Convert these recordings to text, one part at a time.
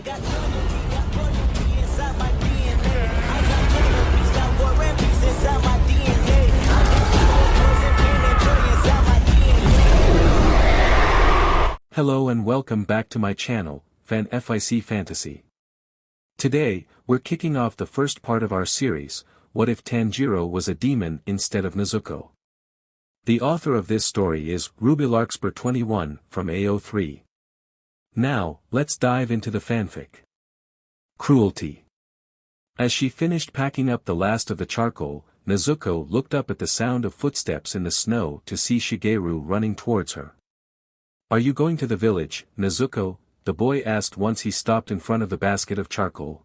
got loyalty, got royalty inside my DNA. I got killer beats, got war and peace inside my DNA. I got poison, pain, and joy inside my DNA. Hello and welcome back to my channel, FIC Fantasy. Today, we're kicking off the first part of our series, What If Tanjiro Was a Demon Instead of Nezuko? The author of this story is RubyLarkspur21 from AO3. Now, let's dive into the fanfic. Cruelty. As she finished packing up the last of the charcoal, Nezuko looked up at the sound of footsteps in the snow to see Shigeru running towards her. "Are you going to the village, Nezuko?" the boy asked once he stopped in front of the basket of charcoal.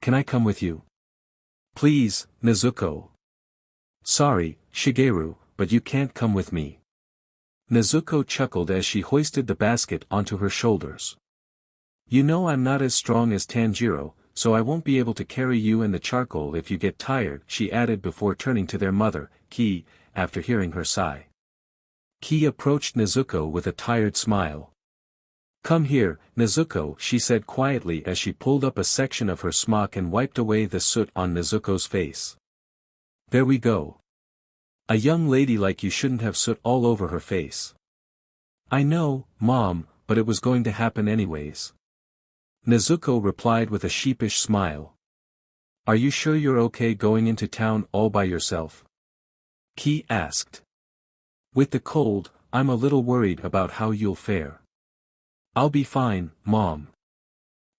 "Can I come with you?" "Please, Nezuko." "Sorry, Shigeru, but you can't come with me." Nezuko chuckled as she hoisted the basket onto her shoulders. "You know I'm not as strong as Tanjiro, so I won't be able to carry you and the charcoal if you get tired," she added before turning to their mother, Ki, after hearing her sigh. Ki approached Nezuko with a tired smile. "Come here, Nezuko," she said quietly as she pulled up a section of her smock and wiped away the soot on Nezuko's face. "There we go. A young lady like you shouldn't have soot all over her face." "I know, Mom, but it was going to happen anyways." Nezuko replied with a sheepish smile. "Are you sure you're okay going into town all by yourself?" Ki asked. "With the cold, I'm a little worried about how you'll fare." "I'll be fine, Mom.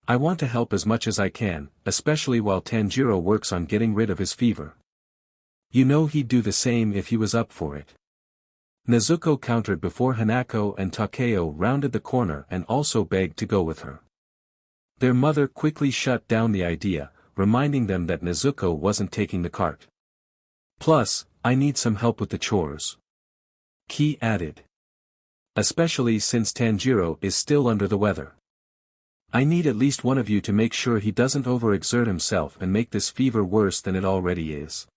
I want to help as much as I can, especially while Tanjiro works on getting rid of his fever. You know he'd do the same if he was up for it." Nezuko countered before Hanako and Takeo rounded the corner and also begged to go with her. Their mother quickly shut down the idea, reminding them that Nezuko wasn't taking the cart. "Plus, I need some help with the chores," Ki added. "Especially since Tanjiro is still under the weather. I need at least one of you to make sure he doesn't overexert himself and make this fever worse than it already is.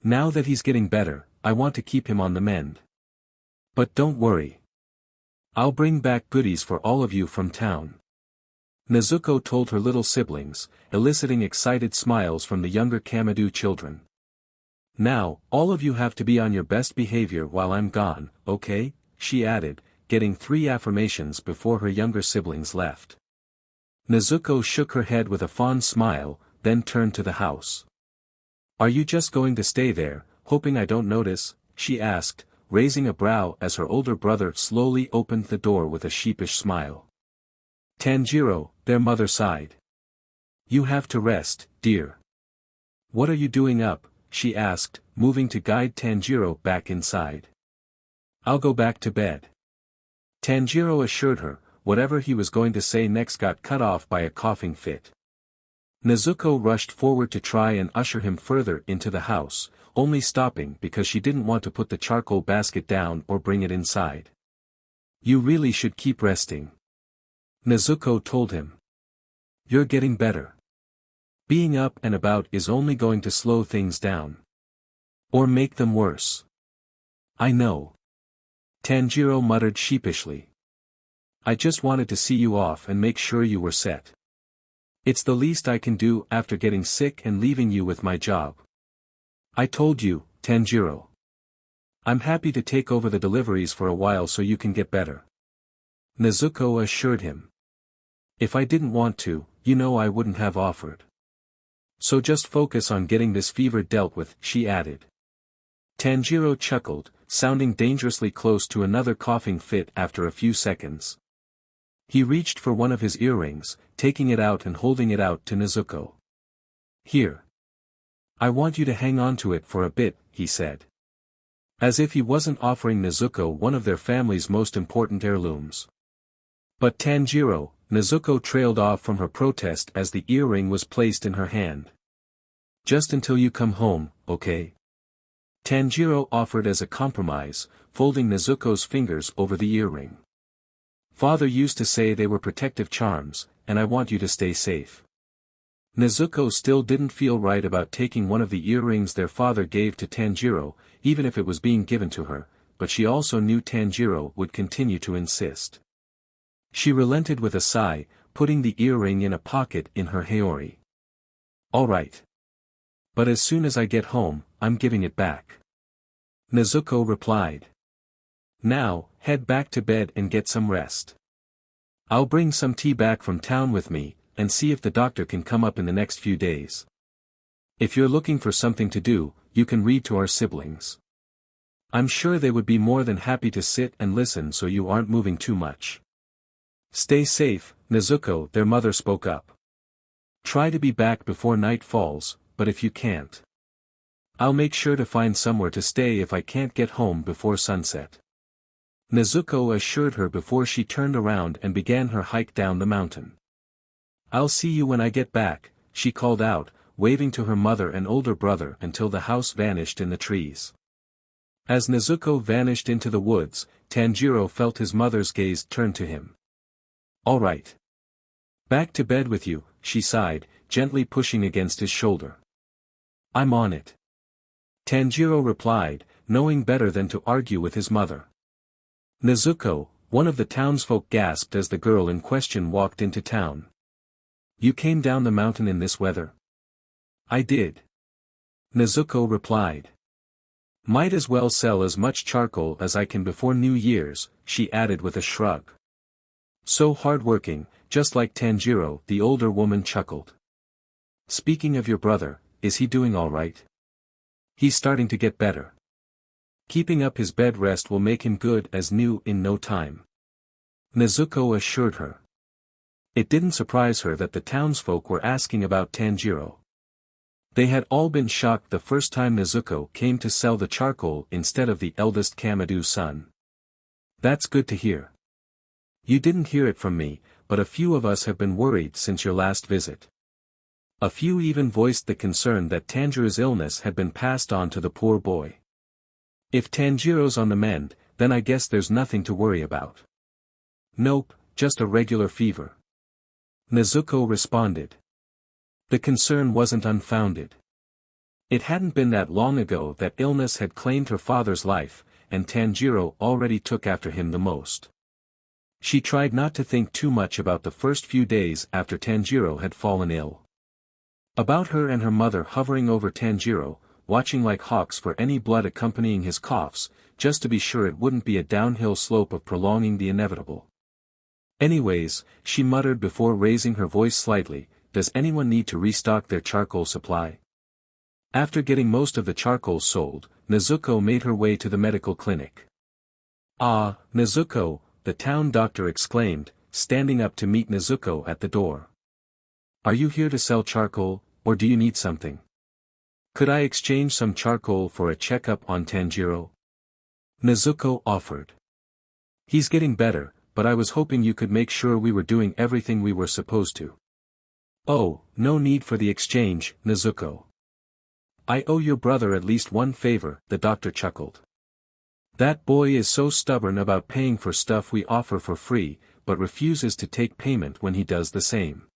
Now that he's getting better, I want to keep him on the mend. But don't worry. I'll bring back goodies for all of you from town." Nezuko told her little siblings, eliciting excited smiles from the younger Kamado children. "Now, all of you have to be on your best behavior while I'm gone, okay?" she added, getting 3 affirmations before her younger siblings left. Nezuko shook her head with a fond smile, then turned to the house. "Are you just going to stay there, hoping I don't notice?" she asked, raising a brow as her older brother slowly opened the door with a sheepish smile. "Tanjiro," their mother sighed. "You have to rest, dear." "What are you doing up?" she asked, moving to guide Tanjiro back inside. "I'll go back to bed." Tanjiro assured her, whatever he was going to say next got cut off by a coughing fit. Nezuko rushed forward to try and usher him further into the house, only stopping because she didn't want to put the charcoal basket down or bring it inside. "You really should keep resting," Nezuko told him. "You're getting better. Being up and about is only going to slow things down. Or make them worse." "I know," Tanjiro muttered sheepishly. "I just wanted to see you off and make sure you were set. It's the least I can do after getting sick and leaving you with my job." "I told you, Tanjiro. I'm happy to take over the deliveries for a while so you can get better," Nezuko assured him. "If I didn't want to, you know I wouldn't have offered. So just focus on getting this fever dealt with," she added. Tanjiro chuckled, sounding dangerously close to another coughing fit after a few seconds. He reached for one of his earrings, taking it out and holding it out to Nezuko. "Here. I want you to hang on to it for a bit," he said. As if he wasn't offering Nezuko one of their family's most important heirlooms. "But Tanjiro," Nezuko trailed off from her protest as the earring was placed in her hand. "Just until you come home, okay?" Tanjiro offered as a compromise, folding Nezuko's fingers over the earring. "Father used to say they were protective charms, and I want you to stay safe." Nezuko still didn't feel right about taking one of the earrings their father gave to Tanjiro, even if it was being given to her, but she also knew Tanjiro would continue to insist. She relented with a sigh, putting the earring in a pocket in her haori. All right. But as soon as I get home, I'm giving it back. Nezuko replied. Now, head back to bed and get some rest. I'll bring some tea back from town with me, and see if the doctor can come up in the next few days. If you're looking for something to do, you can read to our siblings. I'm sure they would be more than happy to sit and listen so you aren't moving too much. Stay safe, Nezuko, their mother spoke up. Try to be back before night falls, but if you can't, I'll make sure to find somewhere to stay if I can't get home before sunset. Nezuko assured her before she turned around and began her hike down the mountain. I'll see you when I get back, she called out, waving to her mother and older brother until the house vanished in the trees. As Nezuko vanished into the woods, Tanjiro felt his mother's gaze turn to him. All right. Back to bed with you, she sighed, gently pushing against his shoulder. I'm on it. Tanjiro replied, knowing better than to argue with his mother. Nezuko, one of the townsfolk, gasped as the girl in question walked into town. You came down the mountain in this weather? I did. Nezuko replied. Might as well sell as much charcoal as I can before New Year's, she added with a shrug. So hard-working, just like Tanjiro, the older woman chuckled. Speaking of your brother, is he doing all right? He's starting to get better. Keeping up his bed rest will make him good as new in no time. Nezuko assured her. It didn't surprise her that the townsfolk were asking about Tanjiro. They had all been shocked the first time Nezuko came to sell the charcoal instead of the eldest Kamado's son. That's good to hear. You didn't hear it from me, but a few of us have been worried since your last visit. A few even voiced the concern that Tanjiro's illness had been passed on to the poor boy. If Tanjiro's on the mend, then I guess there's nothing to worry about. Nope, just a regular fever. Nezuko responded. The concern wasn't unfounded. It hadn't been that long ago that illness had claimed her father's life, and Tanjiro already took after him the most. She tried not to think too much about the first few days after Tanjiro had fallen ill. About her and her mother hovering over Tanjiro, watching like hawks for any blood accompanying his coughs, just to be sure it wouldn't be a downhill slope of prolonging the inevitable. Anyways, she muttered before raising her voice slightly, does anyone need to restock their charcoal supply? After getting most of the charcoal sold, Nezuko made her way to the medical clinic. Ah, Nezuko, the town doctor exclaimed, standing up to meet Nezuko at the door. Are you here to sell charcoal, or do you need something? Could I exchange some charcoal for a checkup on Tanjiro? Nezuko offered. He's getting better, but I was hoping you could make sure we were doing everything we were supposed to. Oh, no need for the exchange, Nezuko. I owe your brother at least one favor, the doctor chuckled. That boy is so stubborn about paying for stuff we offer for free, but refuses to take payment when he does the same.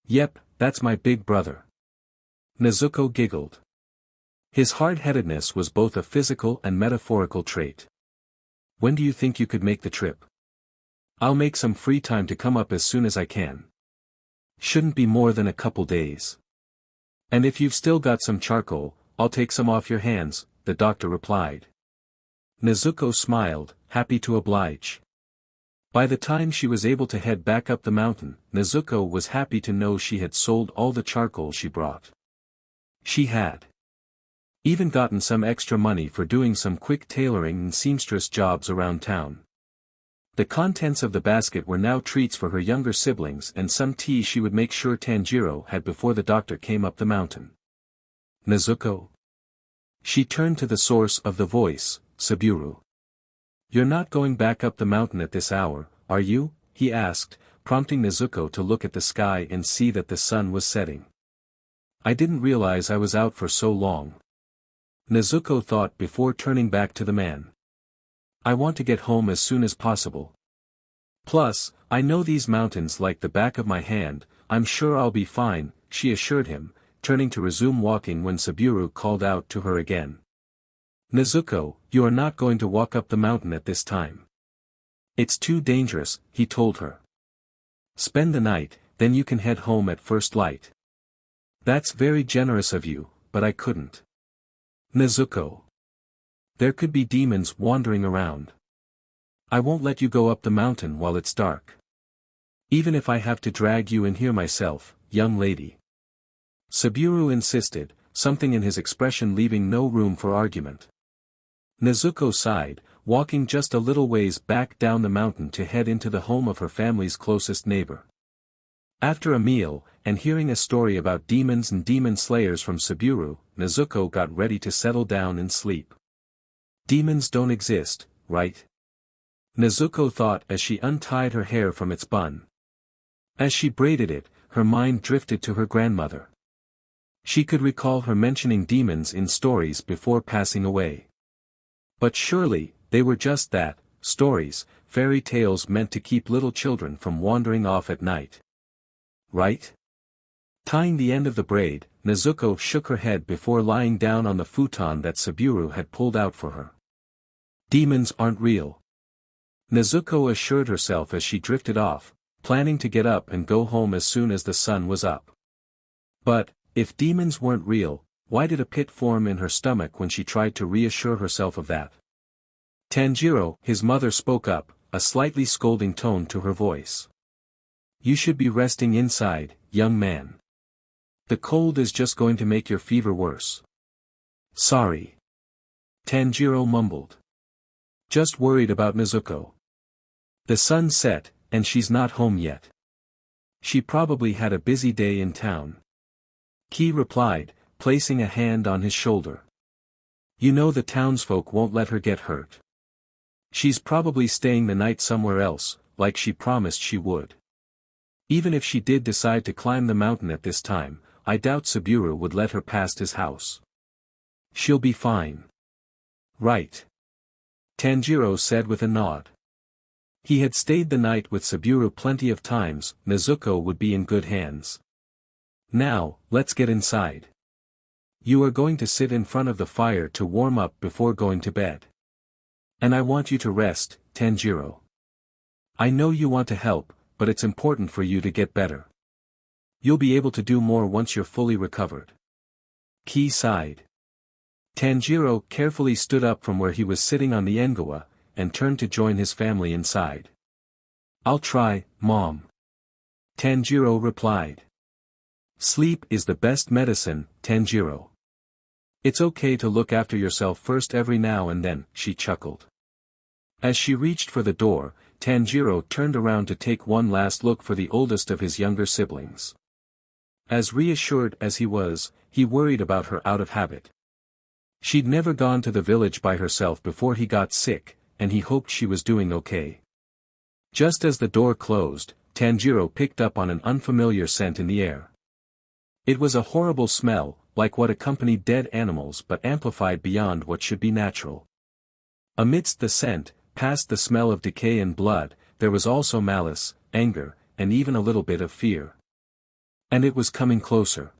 Yep, that's my big brother. Nezuko giggled. His hard-headedness was both a physical and metaphorical trait. When do you think you could make the trip? I'll make some free time to come up as soon as I can. Shouldn't be more than a couple days. And if you've still got some charcoal, I'll take some off your hands, the doctor replied. Nezuko smiled, happy to oblige. By the time she was able to head back up the mountain, Nezuko was happy to know she had sold all the charcoal she brought. She had even gotten some extra money for doing some quick tailoring and seamstress jobs around town. The contents of the basket were now treats for her younger siblings and some tea she would make sure Tanjiro had before the doctor came up the mountain. Nezuko. She turned to the source of the voice, Saburo. You're not going back up the mountain at this hour, are you? He asked, prompting Nezuko to look at the sky and see that the sun was setting. I didn't realize I was out for so long. Nezuko thought before turning back to the man. I want to get home as soon as possible. Plus, I know these mountains like the back of my hand, I'm sure I'll be fine, she assured him, turning to resume walking when Saburo called out to her again. Nezuko, you are not going to walk up the mountain at this time. It's too dangerous, he told her. Spend the night, then you can head home at first light. That's very generous of you, but I couldn't. Nezuko. There could be demons wandering around. I won't let you go up the mountain while it's dark. Even if I have to drag you in here myself, young lady. Saburo insisted, something in his expression leaving no room for argument. Nezuko sighed, walking just a little ways back down the mountain to head into the home of her family's closest neighbor. After a meal, and hearing a story about demons and demon slayers from Saburo, Nezuko got ready to settle down and sleep. Demons don't exist, right? Nezuko thought as she untied her hair from its bun. As she braided it, her mind drifted to her grandmother. She could recall her mentioning demons in stories before passing away. But surely, they were just that, stories, fairy tales meant to keep little children from wandering off at night. Right? Tying the end of the braid, Nezuko shook her head before lying down on the futon that Saburo had pulled out for her. Demons aren't real. Nezuko assured herself as she drifted off, planning to get up and go home as soon as the sun was up. But, if demons weren't real, why did a pit form in her stomach when she tried to reassure herself of that? Tanjiro, his mother spoke up, a slightly scolding tone to her voice. You should be resting inside, young man. The cold is just going to make your fever worse. Sorry. Tanjiro mumbled. Just worried about Nezuko. The sun set, and she's not home yet. She probably had a busy day in town. Ki replied, placing a hand on his shoulder. You know the townsfolk won't let her get hurt. She's probably staying the night somewhere else, like she promised she would. Even if she did decide to climb the mountain at this time, I doubt Saburo would let her past his house. She'll be fine. Right. Tanjiro said with a nod. He had stayed the night with Saburo plenty of times, Nezuko would be in good hands. Now, let's get inside. You are going to sit in front of the fire to warm up before going to bed. And I want you to rest, Tanjiro. I know you want to help, but it's important for you to get better. You'll be able to do more once you're fully recovered. Ki sighed. Tanjiro carefully stood up from where he was sitting on the engawa, and turned to join his family inside. I'll try, Mom. Tanjiro replied. Sleep is the best medicine, Tanjiro. It's okay to look after yourself first every now and then, she chuckled. As she reached for the door, Tanjiro turned around to take one last look for the oldest of his younger siblings. As reassured as he was, he worried about her out of habit. She'd never gone to the village by herself before he got sick, and he hoped she was doing okay. Just as the door closed, Tanjiro picked up on an unfamiliar scent in the air. It was a horrible smell, like what accompanied dead animals but amplified beyond what should be natural. Amidst the scent, past the smell of decay and blood, there was also malice, anger, and even a little bit of fear. And it was coming closer.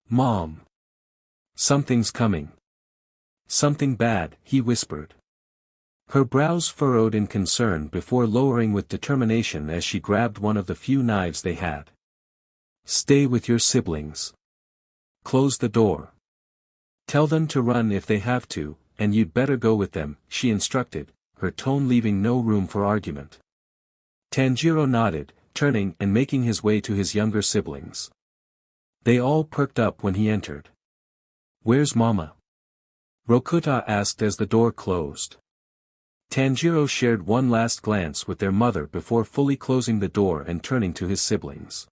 Mom. Something's coming. Something bad, he whispered. Her brows furrowed in concern before lowering with determination as she grabbed one of the few knives they had. Stay with your siblings. Close the door. Tell them to run if they have to, and you'd better go with them, she instructed, her tone leaving no room for argument. Tanjiro nodded, turning and making his way to his younger siblings. They all perked up when he entered. Where's Mama? Rokuta asked as the door closed. Tanjiro shared one last glance with their mother before fully closing the door and turning to his siblings.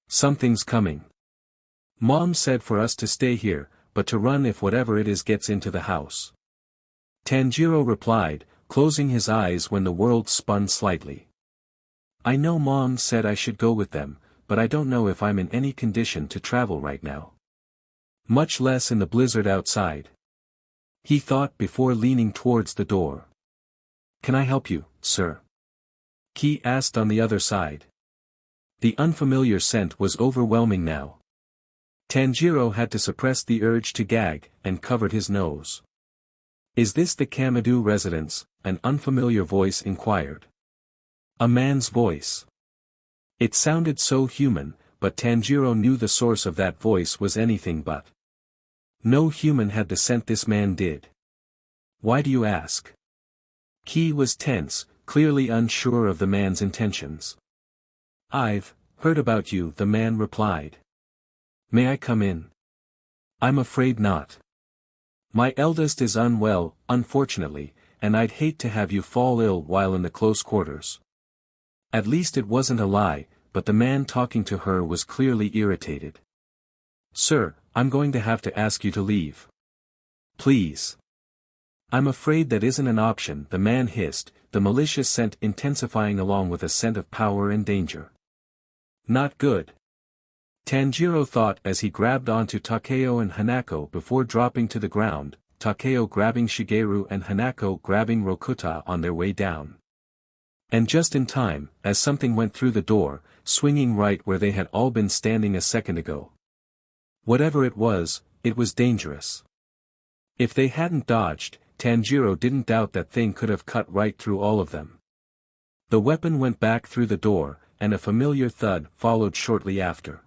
Something's coming. Mom said for us to stay here, but to run if whatever it is gets into the house. Tanjiro replied, closing his eyes when the world spun slightly. I know Mom said I should go with them, but I don't know if I'm in any condition to travel right now. Much less in the blizzard outside. He thought before leaning towards the door. Can I help you, sir? Ki asked on the other side. The unfamiliar scent was overwhelming now. Tanjiro had to suppress the urge to gag, and covered his nose. Is this the Kamado residence? An unfamiliar voice inquired. A man's voice. It sounded so human, but Tanjiro knew the source of that voice was anything but. No human had the scent this man did. Why do you ask? Ki was tense, clearly unsure of the man's intentions. I've heard about you, the man replied. May I come in? I'm afraid not. My eldest is unwell, unfortunately, and I'd hate to have you fall ill while in the close quarters. At least it wasn't a lie, but the man talking to her was clearly irritated. Sir, I'm going to have to ask you to leave. Please. I'm afraid that isn't an option, the man hissed, the malicious scent intensifying along with a scent of power and danger. Not good. Tanjiro thought as he grabbed onto Takeo and Hanako before dropping to the ground, Takeo grabbing Shigeru and Hanako grabbing Rokuta on their way down. And just in time, as something went through the door, swinging right where they had all been standing a second ago. Whatever it was dangerous. If they hadn't dodged, Tanjiro didn't doubt that thing could have cut right through all of them. The weapon went back through the door, and a familiar thud followed shortly after.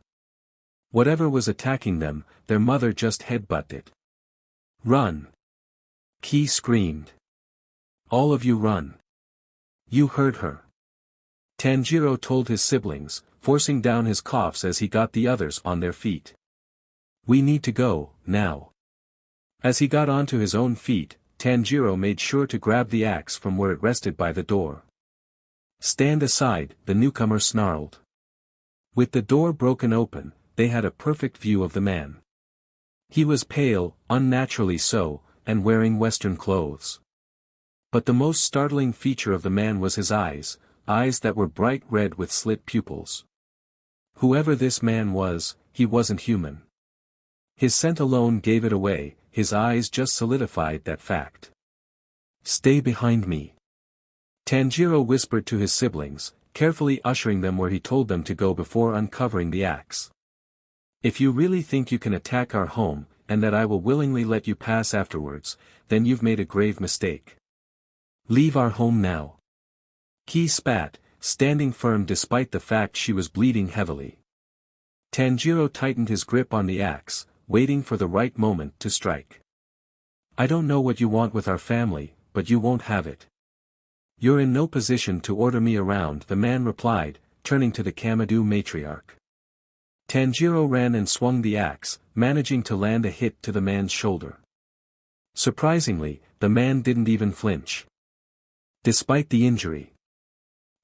Whatever was attacking them, their mother just headbutted it. Run! Ki screamed. All of you run. You heard her. Tanjiro told his siblings, forcing down his coughs as he got the others on their feet. We need to go, now. As he got onto his own feet, Tanjiro made sure to grab the axe from where it rested by the door. Stand aside, the newcomer snarled. With the door broken open, they had a perfect view of the man. He was pale, unnaturally so, and wearing Western clothes. But the most startling feature of the man was his eyes that were bright red with slit pupils. Whoever this man was, he wasn't human. His scent alone gave it away, his eyes just solidified that fact. Stay behind me. Tanjiro whispered to his siblings, carefully ushering them where he told them to go before uncovering the axe. If you really think you can attack our home, and that I will willingly let you pass afterwards, then you've made a grave mistake. Leave our home now. Ki spat, standing firm despite the fact she was bleeding heavily. Tanjiro tightened his grip on the axe, waiting for the right moment to strike. I don't know what you want with our family, but you won't have it. You're in no position to order me around, the man replied, turning to the Kamado matriarch. Tanjiro ran and swung the axe, managing to land a hit to the man's shoulder. Surprisingly, the man didn't even flinch. Despite the injury.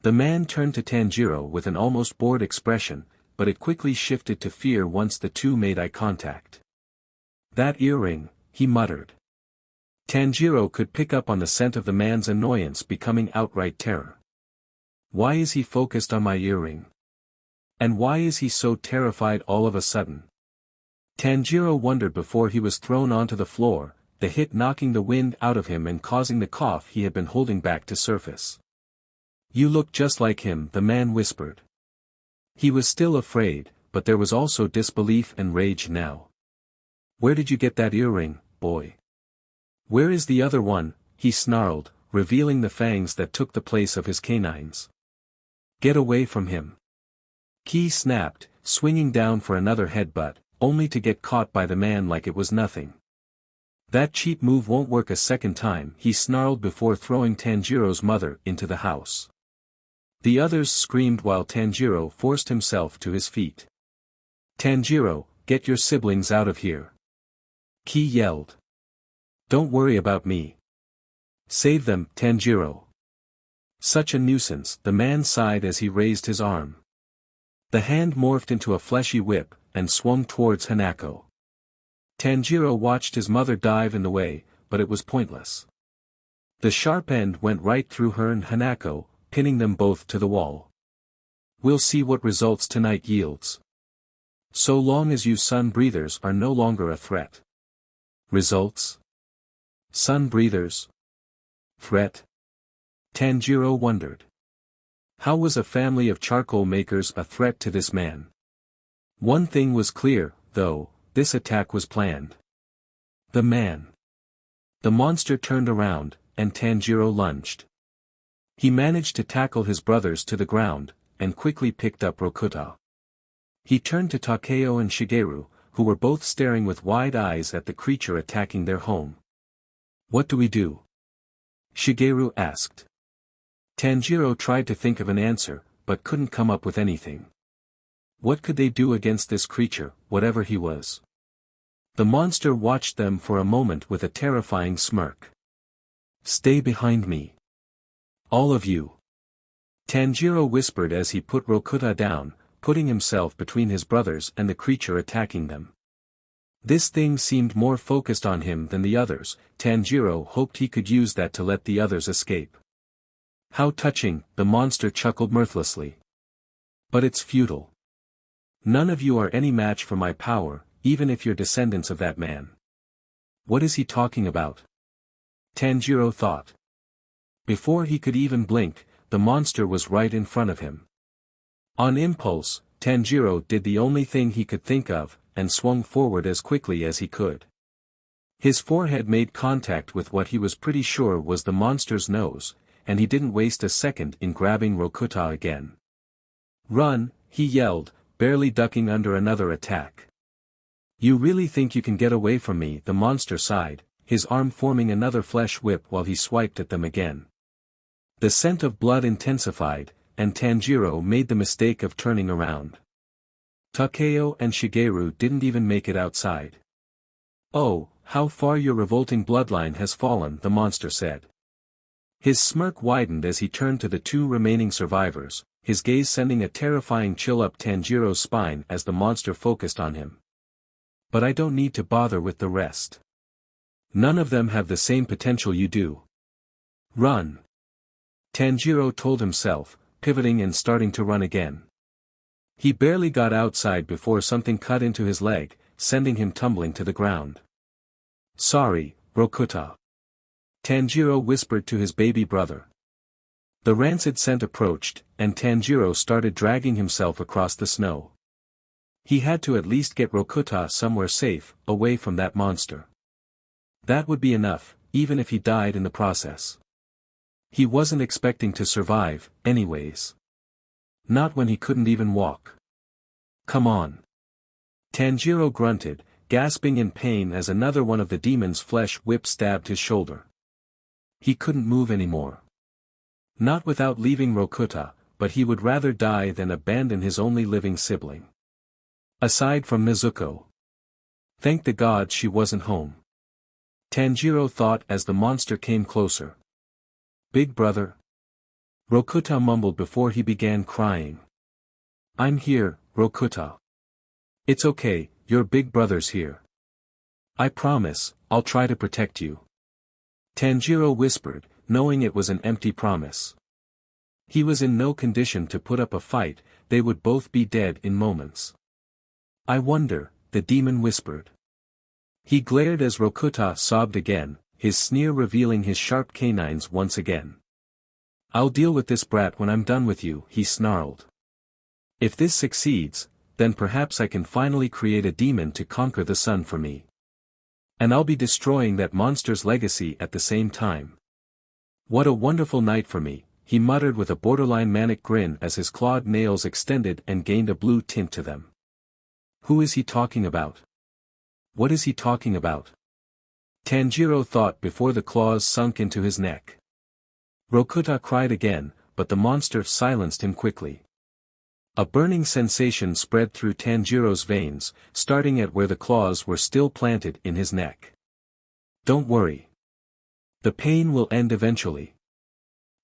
The man turned to Tanjiro with an almost bored expression, but it quickly shifted to fear once the two made eye contact. That earring, he muttered. Tanjiro could pick up on the scent of the man's annoyance becoming outright terror. Why is he focused on my earring? And why is he so terrified all of a sudden? Tanjiro wondered before he was thrown onto the floor, the hit knocking the wind out of him and causing the cough he had been holding back to surface. You look just like him, the man whispered. He was still afraid, but there was also disbelief and rage now. Where did you get that earring, boy? Where is the other one? He snarled, revealing the fangs that took the place of his canines. Get away from him. Ki snapped, swinging down for another headbutt, only to get caught by the man like it was nothing. That cheap move won't work a second time, he snarled before throwing Tanjiro's mother into the house. The others screamed while Tanjiro forced himself to his feet. Tanjiro, get your siblings out of here. Ki yelled. Don't worry about me. Save them, Tanjiro. Such a nuisance, the man sighed as he raised his arm. The hand morphed into a fleshy whip, and swung towards Hanako. Tanjiro watched his mother dive in the way, but it was pointless. The sharp end went right through her and Hanako, pinning them both to the wall. We'll see what results tonight yields. So long as you sun breathers are no longer a threat. Results? Sun breathers? Threat? Tanjiro wondered. How was a family of charcoal makers a threat to this man? One thing was clear, though, this attack was planned. The man. The monster turned around, and Tanjiro lunged. He managed to tackle his brothers to the ground, and quickly picked up Rokuta. He turned to Takeo and Shigeru, who were both staring with wide eyes at the creature attacking their home. "What do we do?" Shigeru asked. Tanjiro tried to think of an answer, but couldn't come up with anything. What could they do against this creature, whatever he was? The monster watched them for a moment with a terrifying smirk. "Stay behind me. All of you." Tanjiro whispered as he put Rokuta down, putting himself between his brothers and the creature attacking them. This thing seemed more focused on him than the others. Tanjiro hoped he could use that to let the others escape. "How touching," the monster chuckled mirthlessly. "But it's futile. None of you are any match for my power, even if you're descendants of that man." "What is he talking about?" Tanjiro thought. Before he could even blink, the monster was right in front of him. On impulse, Tanjiro did the only thing he could think of, and swung forward as quickly as he could. His forehead made contact with what he was pretty sure was the monster's nose, and he didn't waste a second in grabbing Rokuta again. "Run," he yelled, barely ducking under another attack. "You really think you can get away from me?" the monster sighed, his arm forming another flesh whip while he swiped at them again. The scent of blood intensified, and Tanjiro made the mistake of turning around. Takeo and Shigeru didn't even make it outside. "Oh, how far your revolting bloodline has fallen," the monster said. His smirk widened as he turned to the two remaining survivors, his gaze sending a terrifying chill up Tanjiro's spine as the monster focused on him. "But I don't need to bother with the rest. None of them have the same potential you do. Run!" Tanjiro told himself, pivoting and starting to run again. He barely got outside before something cut into his leg, sending him tumbling to the ground. "Sorry, Rokuta," Tanjiro whispered to his baby brother. The rancid scent approached, and Tanjiro started dragging himself across the snow. He had to at least get Rokuta somewhere safe, away from that monster. That would be enough, even if he died in the process. He wasn't expecting to survive, anyways. Not when he couldn't even walk. "Come on." Tanjiro grunted, gasping in pain as another one of the demon's flesh whips stabbed his shoulder. He couldn't move anymore. Not without leaving Rokuta, but he would rather die than abandon his only living sibling. Aside from Nezuko. Thank the gods she wasn't home. Tanjiro thought as the monster came closer. "Big brother?" Rokuta mumbled before he began crying. "I'm here, Rokuta. It's okay, your big brother's here. I promise, I'll try to protect you." Tanjiro whispered, knowing it was an empty promise. He was in no condition to put up a fight, they would both be dead in moments. "I wonder," the demon whispered. He glared as Rokuta sobbed again, his sneer revealing his sharp canines once again. "I'll deal with this brat when I'm done with you," he snarled. "If this succeeds, then perhaps I can finally create a demon to conquer the sun for me. And I'll be destroying that monster's legacy at the same time. What a wonderful night for me," he muttered with a borderline manic grin as his clawed nails extended and gained a blue tint to them. Who is he talking about? What is he talking about? Tanjiro thought before the claws sunk into his neck. Rokuta cried again, but the monster silenced him quickly. A burning sensation spread through Tanjiro's veins, starting at where the claws were still planted in his neck. "Don't worry. The pain will end eventually.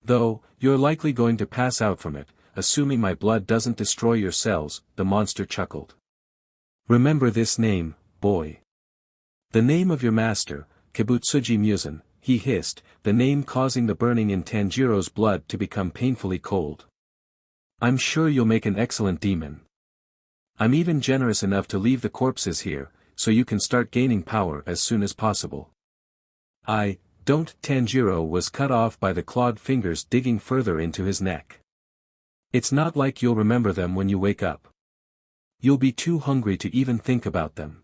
Though, you're likely going to pass out from it, assuming my blood doesn't destroy your cells," the monster chuckled. "Remember this name, boy. The name of your master, Kibutsuji Musen," he hissed, the name causing the burning in Tanjiro's blood to become painfully cold. "I'm sure you'll make an excellent demon. I'm even generous enough to leave the corpses here, so you can start gaining power as soon as possible." "I don't." Tanjiro was cut off by the clawed fingers digging further into his neck. "It's not like you'll remember them when you wake up. You'll be too hungry to even think about them.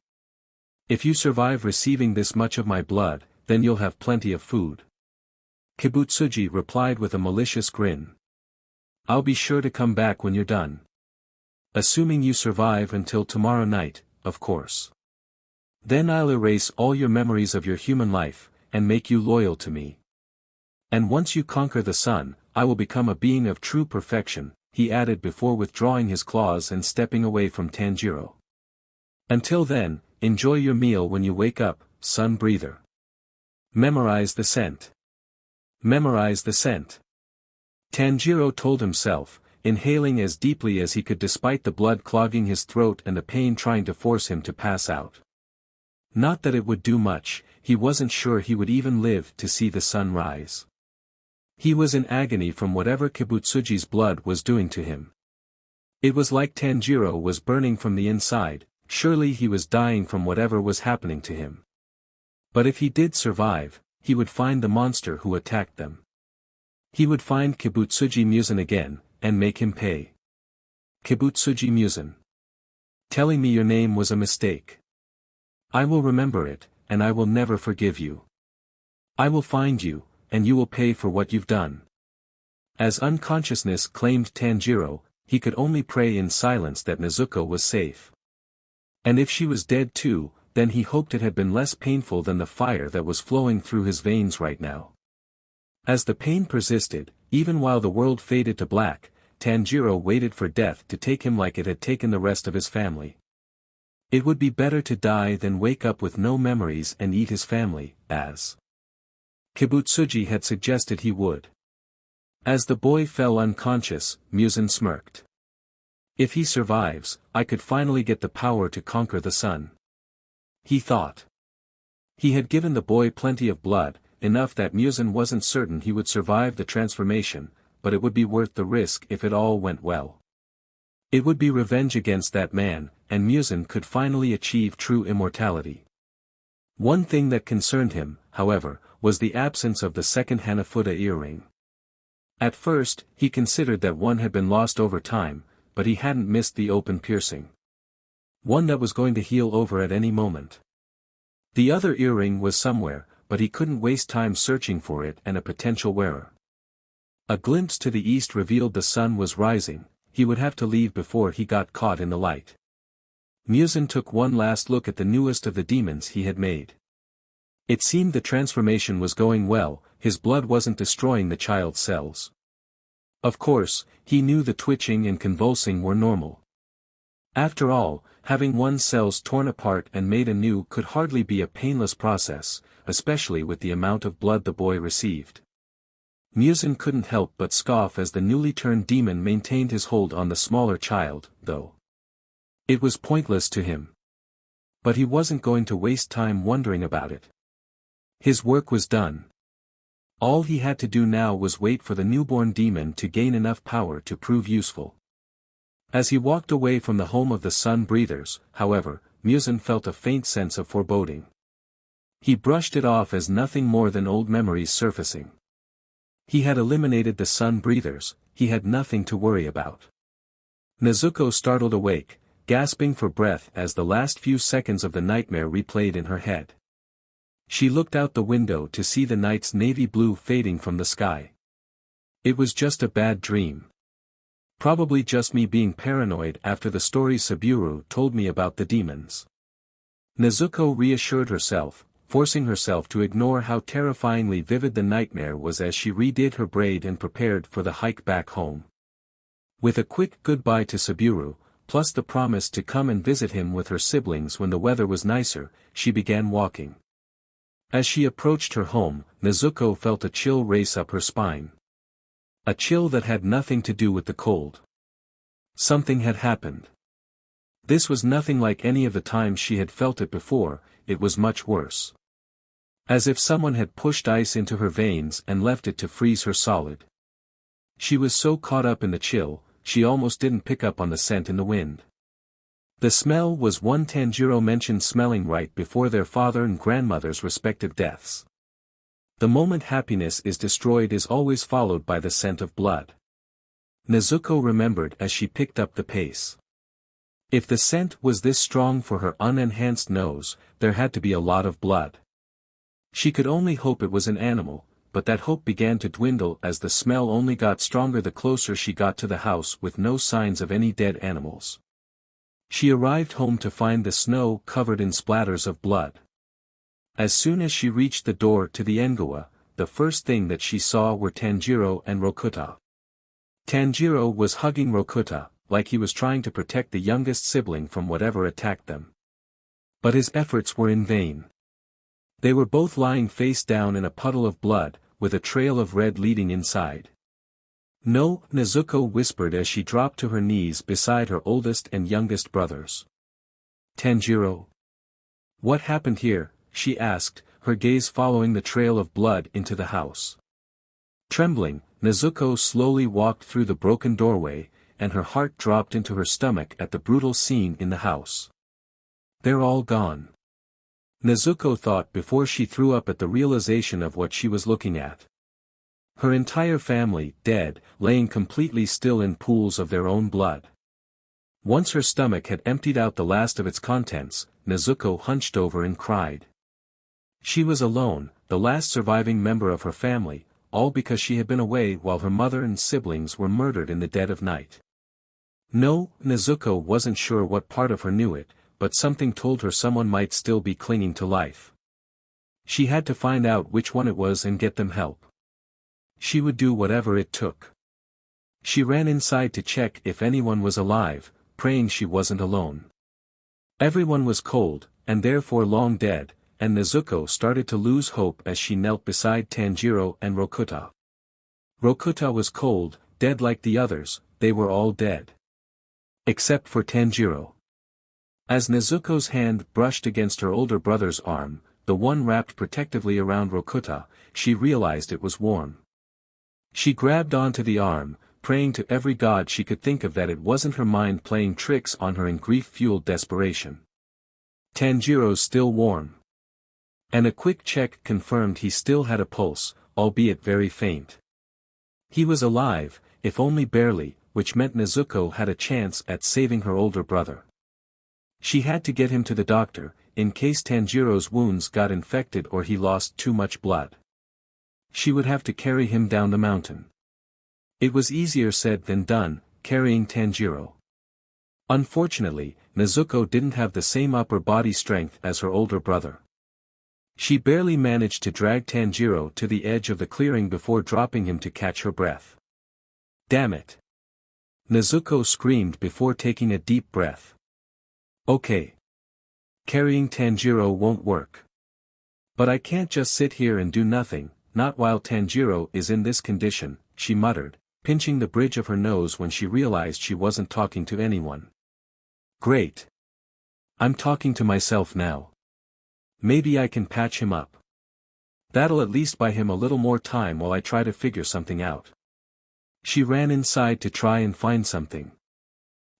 If you survive receiving this much of my blood, then you'll have plenty of food." Kibutsuji replied with a malicious grin. I'll be sure to come back when you're done. Assuming you survive until tomorrow night, of course. Then I'll erase all your memories of your human life, and make you loyal to me. And once you conquer the sun, I will become a being of true perfection, he added before withdrawing his claws and stepping away from Tanjiro. Until then, enjoy your meal when you wake up, sun breather. Memorize the scent. Memorize the scent. Tanjiro told himself, inhaling as deeply as he could despite the blood clogging his throat and the pain trying to force him to pass out. Not that it would do much, he wasn't sure he would even live to see the sun rise. He was in agony from whatever Kibutsuji's blood was doing to him. It was like Tanjiro was burning from the inside, surely he was dying from whatever was happening to him. But if he did survive, he would find the monster who attacked them. He would find Kibutsuji Muzan again, and make him pay. Kibutsuji Muzan. Telling me your name was a mistake. I will remember it, and I will never forgive you. I will find you, and you will pay for what you've done. As unconsciousness claimed Tanjiro, he could only pray in silence that Nezuko was safe. And if she was dead too, then he hoped it had been less painful than the fire that was flowing through his veins right now. As the pain persisted, even while the world faded to black, Tanjiro waited for death to take him like it had taken the rest of his family. It would be better to die than wake up with no memories and eat his family, as Kibutsuji had suggested he would. As the boy fell unconscious, Muzan smirked. If he survives, I could finally get the power to conquer the sun. He thought. He had given the boy plenty of blood, enough that Muzan wasn't certain he would survive the transformation, but it would be worth the risk if it all went well. It would be revenge against that man, and Muzan could finally achieve true immortality. One thing that concerned him, however, was the absence of the second Hanafuda earring. At first, he considered that one had been lost over time, but he hadn't missed the open piercing. One that was going to heal over at any moment. The other earring was somewhere, but he couldn't waste time searching for it and a potential wearer. A glimpse to the east revealed the sun was rising, he would have to leave before he got caught in the light. Muzan took one last look at the newest of the demons he had made. It seemed the transformation was going well, his blood wasn't destroying the child's cells. Of course, he knew the twitching and convulsing were normal. After all, having one's cells torn apart and made anew could hardly be a painless process, especially with the amount of blood the boy received. Muzan couldn't help but scoff as the newly turned demon maintained his hold on the smaller child, though. It was pointless to him. But he wasn't going to waste time wondering about it. His work was done. All he had to do now was wait for the newborn demon to gain enough power to prove useful. As he walked away from the home of the sun breathers, however, Muzan felt a faint sense of foreboding. He brushed it off as nothing more than old memories surfacing. He had eliminated the sun breathers, he had nothing to worry about. Nezuko startled awake, gasping for breath as the last few seconds of the nightmare replayed in her head. She looked out the window to see the night's navy blue fading from the sky. It was just a bad dream. Probably just me being paranoid after the story Saburo told me about the demons. Nezuko reassured herself, forcing herself to ignore how terrifyingly vivid the nightmare was as she redid her braid and prepared for the hike back home. With a quick goodbye to Saburo, plus the promise to come and visit him with her siblings when the weather was nicer, she began walking. As she approached her home, Nezuko felt a chill race up her spine. A chill that had nothing to do with the cold. Something had happened. This was nothing like any of the times she had felt it before, it was much worse. As if someone had pushed ice into her veins and left it to freeze her solid. She was so caught up in the chill, she almost didn't pick up on the scent in the wind. The smell was one Tanjiro mentioned smelling right before their father and grandmother's respective deaths. The moment happiness is destroyed is always followed by the scent of blood. Nezuko remembered as she picked up the pace. If the scent was this strong for her unenhanced nose, there had to be a lot of blood. She could only hope it was an animal, but that hope began to dwindle as the smell only got stronger the closer she got to the house with no signs of any dead animals. She arrived home to find the snow covered in splatters of blood. As soon as she reached the door to the Engawa, the first thing that she saw were Tanjiro and Rokuta. Tanjiro was hugging Rokuta, like he was trying to protect the youngest sibling from whatever attacked them. But his efforts were in vain. They were both lying face down in a puddle of blood, with a trail of red leading inside. "No," Nezuko whispered as she dropped to her knees beside her oldest and youngest brothers. "Tanjiro? What happened here?" she asked, her gaze following the trail of blood into the house. Trembling, Nezuko slowly walked through the broken doorway, and her heart dropped into her stomach at the brutal scene in the house. "They're all gone," Nezuko thought before she threw up at the realization of what she was looking at. Her entire family, dead, laying completely still in pools of their own blood. Once her stomach had emptied out the last of its contents, Nezuko hunched over and cried. She was alone, the last surviving member of her family, all because she had been away while her mother and siblings were murdered in the dead of night. No, Nezuko wasn't sure what part of her knew it, but something told her someone might still be clinging to life. She had to find out which one it was and get them help. She would do whatever it took. She ran inside to check if anyone was alive, praying she wasn't alone. Everyone was cold, and therefore long dead, and Nezuko started to lose hope as she knelt beside Tanjiro and Rokuta. Rokuta was cold, dead like the others, they were all dead. Except for Tanjiro. As Nezuko's hand brushed against her older brother's arm, the one wrapped protectively around Rokuta, she realized it was warm. She grabbed onto the arm, praying to every god she could think of that it wasn't her mind playing tricks on her in grief-fueled desperation. Tanjiro's still warm. And a quick check confirmed he still had a pulse, albeit very faint. He was alive, if only barely, which meant Nezuko had a chance at saving her older brother. She had to get him to the doctor, in case Tanjiro's wounds got infected or he lost too much blood. She would have to carry him down the mountain. It was easier said than done, carrying Tanjiro. Unfortunately, Nezuko didn't have the same upper body strength as her older brother. She barely managed to drag Tanjiro to the edge of the clearing before dropping him to catch her breath. "Damn it!" Nezuko screamed before taking a deep breath. "Okay. Carrying Tanjiro won't work. But I can't just sit here and do nothing, not while Tanjiro is in this condition," she muttered, pinching the bridge of her nose when she realized she wasn't talking to anyone. "Great. I'm talking to myself now. Maybe I can patch him up. That'll at least buy him a little more time while I try to figure something out." She ran inside to try and find something.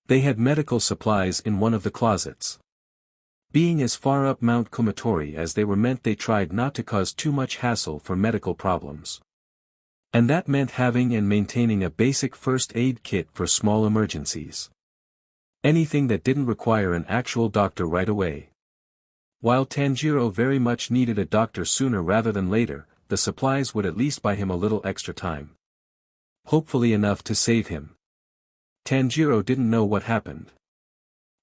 They had medical supplies in one of the closets. Being as far up Mount Kumatori as they were meant they tried not to cause too much hassle for medical problems. And that meant having and maintaining a basic first aid kit for small emergencies. Anything that didn't require an actual doctor right away. While Tanjiro very much needed a doctor sooner rather than later, the supplies would at least buy him a little extra time. Hopefully enough to save him. Tanjiro didn't know what happened.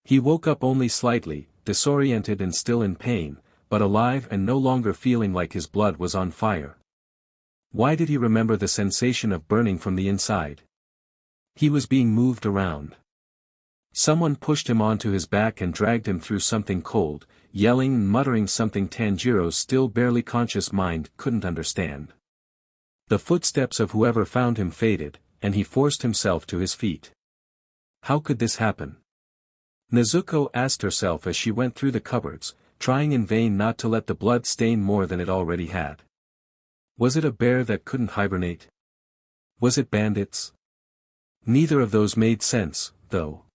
He woke up only slightly, disoriented and still in pain, but alive and no longer feeling like his blood was on fire. Why did he remember the sensation of burning from the inside? He was being moved around. Someone pushed him onto his back and dragged him through something cold, yelling and muttering something Tanjiro's still barely conscious mind couldn't understand. The footsteps of whoever found him faded, and he forced himself to his feet. How could this happen? Nezuko asked herself as she went through the cupboards, trying in vain not to let the blood stain more than it already had. Was it a bear that couldn't hibernate? Was it bandits? Neither of those made sense, though.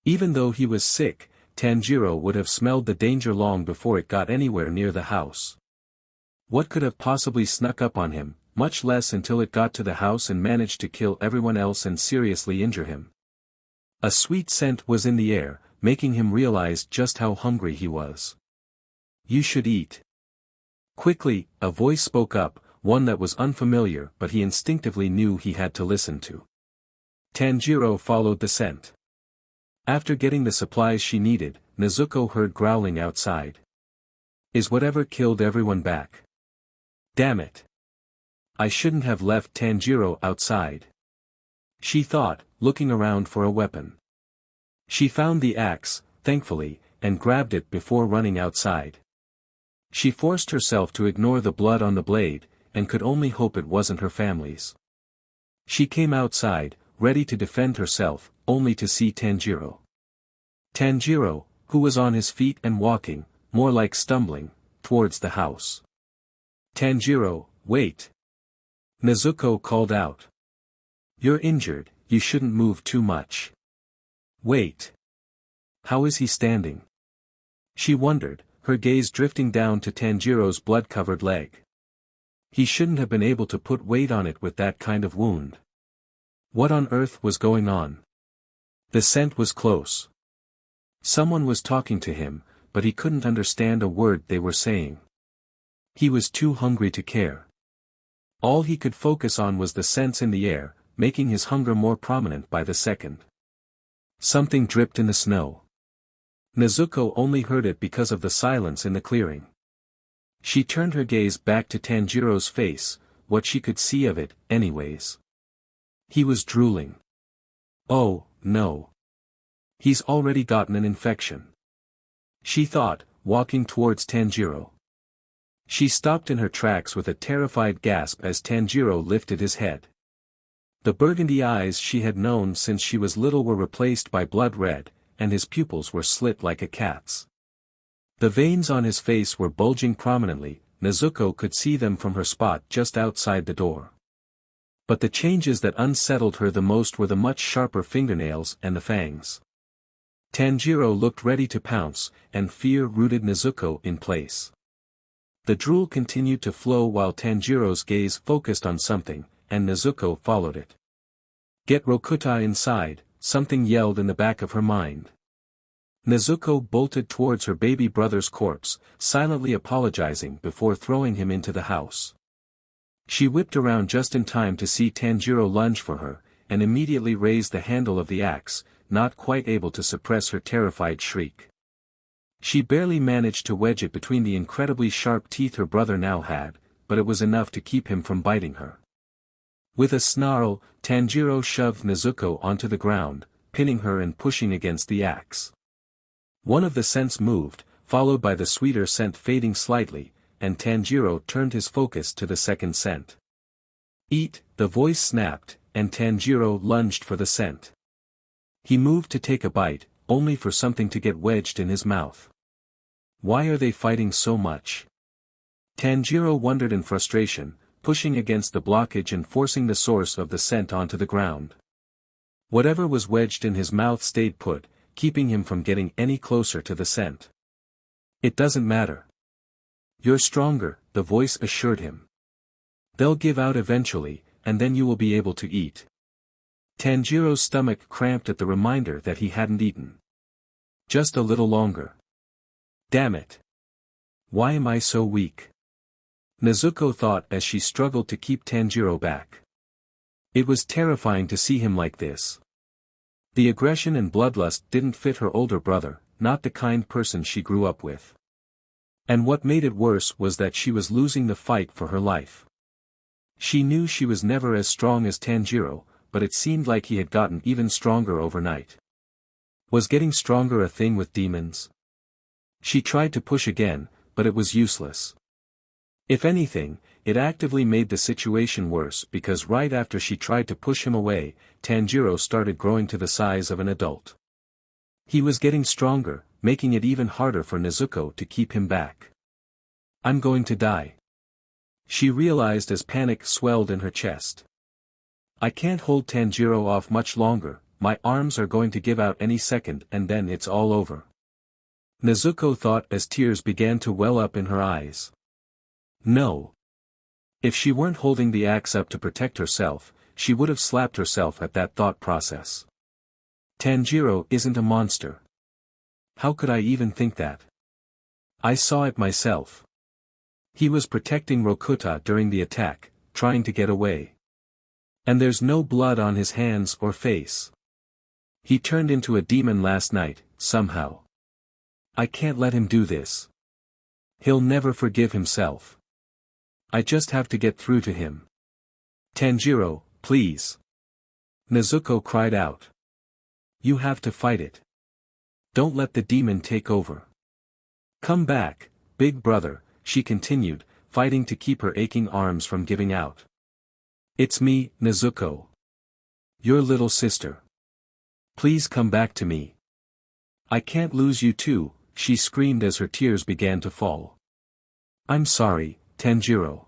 Even though he was sick, Tanjiro would have smelled the danger long before it got anywhere near the house. What could have possibly snuck up on him, much less until it got to the house and managed to kill everyone else and seriously injure him? A sweet scent was in the air, making him realize just how hungry he was. "You should eat." Quickly, a voice spoke up, one that was unfamiliar but he instinctively knew he had to listen to. Tanjiro followed the scent. After getting the supplies she needed, Nezuko heard growling outside. Is whatever killed everyone back? Damn it. I shouldn't have left Tanjiro outside. She thought, looking around for a weapon. She found the axe, thankfully, and grabbed it before running outside. She forced herself to ignore the blood on the blade, and could only hope it wasn't her family's. She came outside, ready to defend herself, only to see Tanjiro. Tanjiro, who was on his feet and walking, more like stumbling, towards the house. Tanjiro, wait. Nezuko called out. You're injured, you shouldn't move too much. Wait. How is he standing? She wondered, her gaze drifting down to Tanjiro's blood-covered leg. He shouldn't have been able to put weight on it with that kind of wound. What on earth was going on? The scent was close. Someone was talking to him, but he couldn't understand a word they were saying. He was too hungry to care. All he could focus on was the scents in the air, making his hunger more prominent by the second. Something dripped in the snow. Nezuko only heard it because of the silence in the clearing. She turned her gaze back to Tanjiro's face, what she could see of it, anyways. He was drooling. Oh, no. He's already gotten an infection. She thought, walking towards Tanjiro. She stopped in her tracks with a terrified gasp as Tanjiro lifted his head. The burgundy eyes she had known since she was little were replaced by blood red, and his pupils were slit like a cat's. The veins on his face were bulging prominently, Nezuko could see them from her spot just outside the door. But the changes that unsettled her the most were the much sharper fingernails and the fangs. Tanjiro looked ready to pounce, and fear rooted Nezuko in place. The drool continued to flow while Tanjiro's gaze focused on something, and Nezuko followed it. Get Rokuta inside, something yelled in the back of her mind. Nezuko bolted towards her baby brother's corpse, silently apologizing before throwing him into the house. She whipped around just in time to see Tanjiro lunge for her, and immediately raised the handle of the axe, not quite able to suppress her terrified shriek. She barely managed to wedge it between the incredibly sharp teeth her brother now had, but it was enough to keep him from biting her. With a snarl, Tanjiro shoved Nezuko onto the ground, pinning her and pushing against the axe. One of the scents moved, followed by the sweeter scent fading slightly, and Tanjiro turned his focus to the second scent. Eat, the voice snapped, and Tanjiro lunged for the scent. He moved to take a bite, only for something to get wedged in his mouth. Why are they fighting so much? Tanjiro wondered in frustration, pushing against the blockage and forcing the source of the scent onto the ground. Whatever was wedged in his mouth stayed put, keeping him from getting any closer to the scent. It doesn't matter. You're stronger, the voice assured him. They'll give out eventually, and then you will be able to eat. Tanjiro's stomach cramped at the reminder that he hadn't eaten. Just a little longer. Damn it. Why am I so weak? Nezuko thought as she struggled to keep Tanjiro back. It was terrifying to see him like this. The aggression and bloodlust didn't fit her older brother, not the kind person she grew up with. And what made it worse was that she was losing the fight for her life. She knew she was never as strong as Tanjiro, but it seemed like he had gotten even stronger overnight. Was getting stronger a thing with demons? She tried to push again, but it was useless. If anything, it actively made the situation worse because right after she tried to push him away, Tanjiro started growing to the size of an adult. He was getting stronger, making it even harder for Nezuko to keep him back. I'm going to die. She realized as panic swelled in her chest. I can't hold Tanjiro off much longer, my arms are going to give out any second and then it's all over. Nezuko thought as tears began to well up in her eyes. No. If she weren't holding the axe up to protect herself, she would have slapped herself at that thought process. Tanjiro isn't a monster. How could I even think that? I saw it myself. He was protecting Rokuta during the attack, trying to get away. And there's no blood on his hands or face. He turned into a demon last night, somehow. I can't let him do this. He'll never forgive himself. I just have to get through to him. Tanjiro, please. Nezuko cried out. You have to fight it. Don't let the demon take over. Come back, big brother, she continued, fighting to keep her aching arms from giving out. It's me, Nezuko. Your little sister. Please come back to me. I can't lose you too, she screamed as her tears began to fall. I'm sorry, Tanjiro.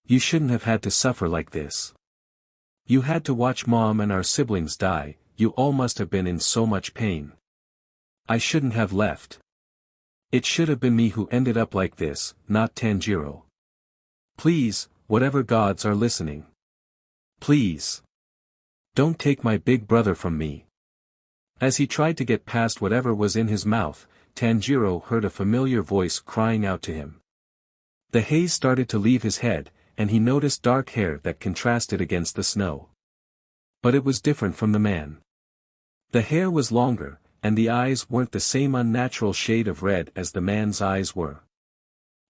You shouldn't have had to suffer like this. You had to watch Mom and our siblings die, you all must have been in so much pain. I shouldn't have left. It should have been me who ended up like this, not Tanjiro. Please, whatever gods are listening. Please. Don't take my big brother from me. As he tried to get past whatever was in his mouth, Tanjiro heard a familiar voice crying out to him. The haze started to leave his head, and he noticed dark hair that contrasted against the snow. But it was different from the man. The hair was longer, and the eyes weren't the same unnatural shade of red as the man's eyes were.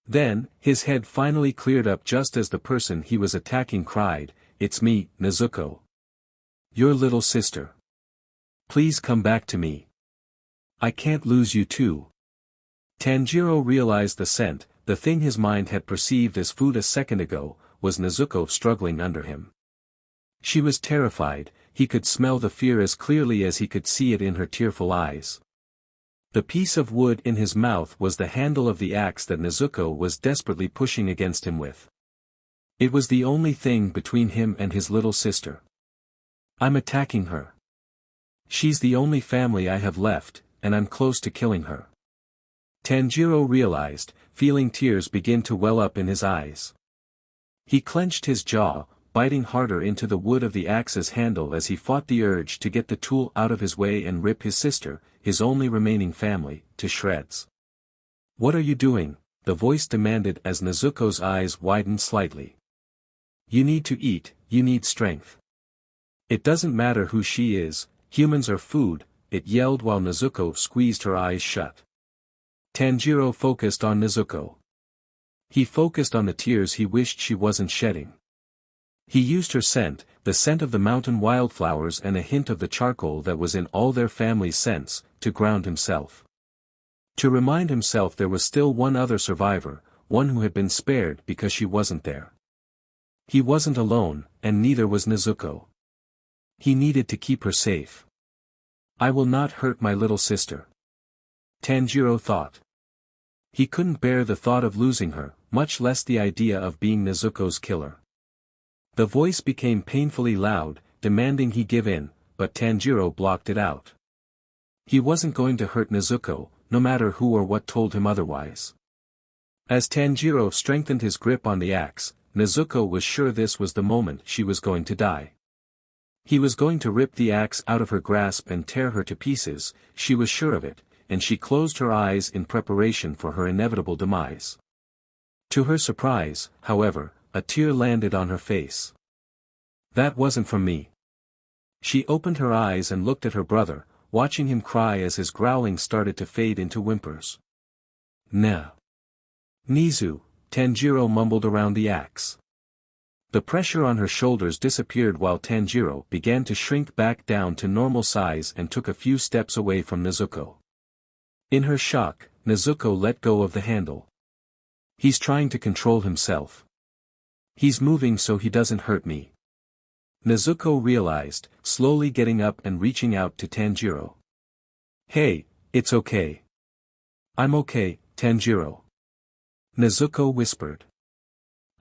Then, his head finally cleared up just as the person he was attacking cried, "It's me, Nezuko. Your little sister. Please come back to me. I can't lose you too." Tanjiro realized the scent, the thing his mind had perceived as food a second ago, was Nezuko struggling under him. She was terrified, he could smell the fear as clearly as he could see it in her tearful eyes. The piece of wood in his mouth was the handle of the axe that Nezuko was desperately pushing against him with. It was the only thing between him and his little sister. I'm attacking her. She's the only family I have left, and I'm close to killing her. Tanjiro realized, feeling tears begin to well up in his eyes. He clenched his jaw, biting harder into the wood of the axe's handle as he fought the urge to get the tool out of his way and rip his sister, his only remaining family, to shreds. What are you doing? The voice demanded as Nezuko's eyes widened slightly. You need to eat, you need strength. It doesn't matter who she is, humans are food, it yelled while Nezuko squeezed her eyes shut. Tanjiro focused on Nezuko. He focused on the tears he wished she wasn't shedding. He used her scent, the scent of the mountain wildflowers and a hint of the charcoal that was in all their family's scents, to ground himself. To remind himself there was still one other survivor, one who had been spared because she wasn't there. He wasn't alone, and neither was Nezuko. He needed to keep her safe. I will not hurt my little sister. Tanjiro thought. He couldn't bear the thought of losing her, much less the idea of being Nezuko's killer. The voice became painfully loud, demanding he give in, but Tanjiro blocked it out. He wasn't going to hurt Nezuko, no matter who or what told him otherwise. As Tanjiro strengthened his grip on the axe, Nezuko was sure this was the moment she was going to die. He was going to rip the axe out of her grasp and tear her to pieces, she was sure of it, and she closed her eyes in preparation for her inevitable demise. To her surprise, however, a tear landed on her face. That wasn't from me. She opened her eyes and looked at her brother, watching him cry as his growling started to fade into whimpers. Nah. Nizu, Tanjiro mumbled around the axe. The pressure on her shoulders disappeared while Tanjiro began to shrink back down to normal size and took a few steps away from Nezuko. In her shock, Nezuko let go of the handle. He's trying to control himself. He's moving so he doesn't hurt me. Nezuko realized, slowly getting up and reaching out to Tanjiro. Hey, it's okay. I'm okay, Tanjiro. Nezuko whispered.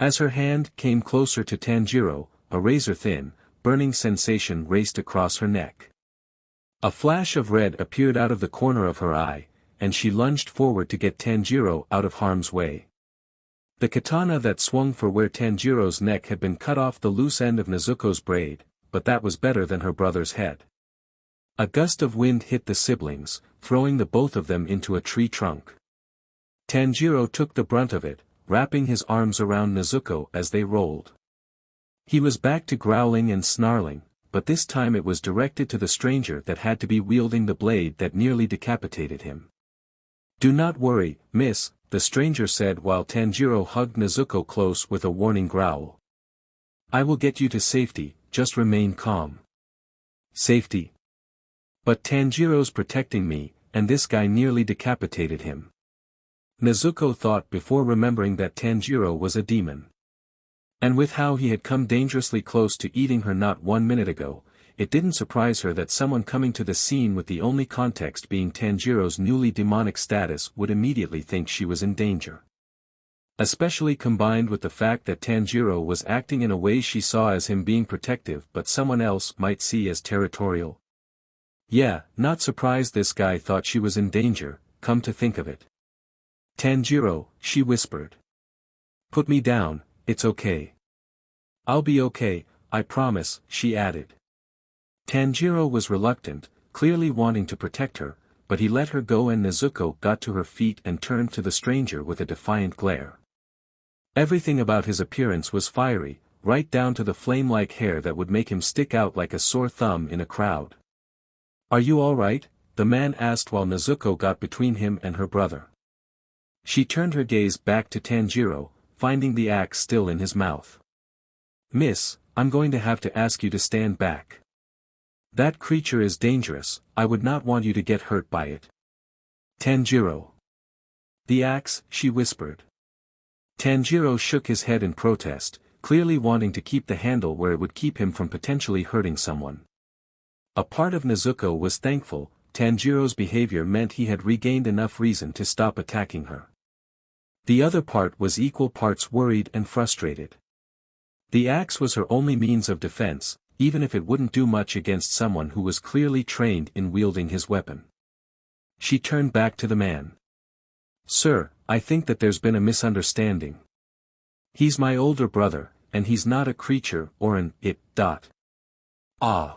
As her hand came closer to Tanjiro, a razor-thin, burning sensation raced across her neck. A flash of red appeared out of the corner of her eye, and she lunged forward to get Tanjiro out of harm's way. The katana that swung for where Tanjiro's neck had been cut off the loose end of Nezuko's braid, but that was better than her brother's head. A gust of wind hit the siblings, throwing the both of them into a tree trunk. Tanjiro took the brunt of it, wrapping his arms around Nezuko as they rolled. He was back to growling and snarling, but this time it was directed to the stranger that had to be wielding the blade that nearly decapitated him. "Do not worry, miss," the stranger said while Tanjiro hugged Nezuko close with a warning growl. "I will get you to safety, just remain calm." "Safety? But Tanjiro's protecting me, and this guy nearly decapitated him." Nezuko thought before remembering that Tanjiro was a demon. And with how he had come dangerously close to eating her not 1 minute ago, it didn't surprise her that someone coming to the scene with the only context being Tanjiro's newly demonic status would immediately think she was in danger. Especially combined with the fact that Tanjiro was acting in a way she saw as him being protective but someone else might see as territorial. Yeah, not surprised this guy thought she was in danger, come to think of it. "Tanjiro," she whispered. "Put me down, it's okay." "I'll be okay, I promise," she added. Tanjiro was reluctant, clearly wanting to protect her, but he let her go and Nezuko got to her feet and turned to the stranger with a defiant glare. Everything about his appearance was fiery, right down to the flame-like hair that would make him stick out like a sore thumb in a crowd. "Are you all right?" the man asked while Nezuko got between him and her brother. She turned her gaze back to Tanjiro, finding the axe still in his mouth. "Miss, I'm going to have to ask you to stand back. That creature is dangerous, I would not want you to get hurt by it." "Tanjiro." "The axe," she whispered. Tanjiro shook his head in protest, clearly wanting to keep the handle where it would keep him from potentially hurting someone. A part of Nezuko was thankful, Tanjiro's behavior meant he had regained enough reason to stop attacking her. The other part was equal parts worried and frustrated. The axe was her only means of defense, even if it wouldn't do much against someone who was clearly trained in wielding his weapon. She turned back to the man. "Sir, I think that there's been a misunderstanding. He's my older brother, and he's not a creature or an it. Ah.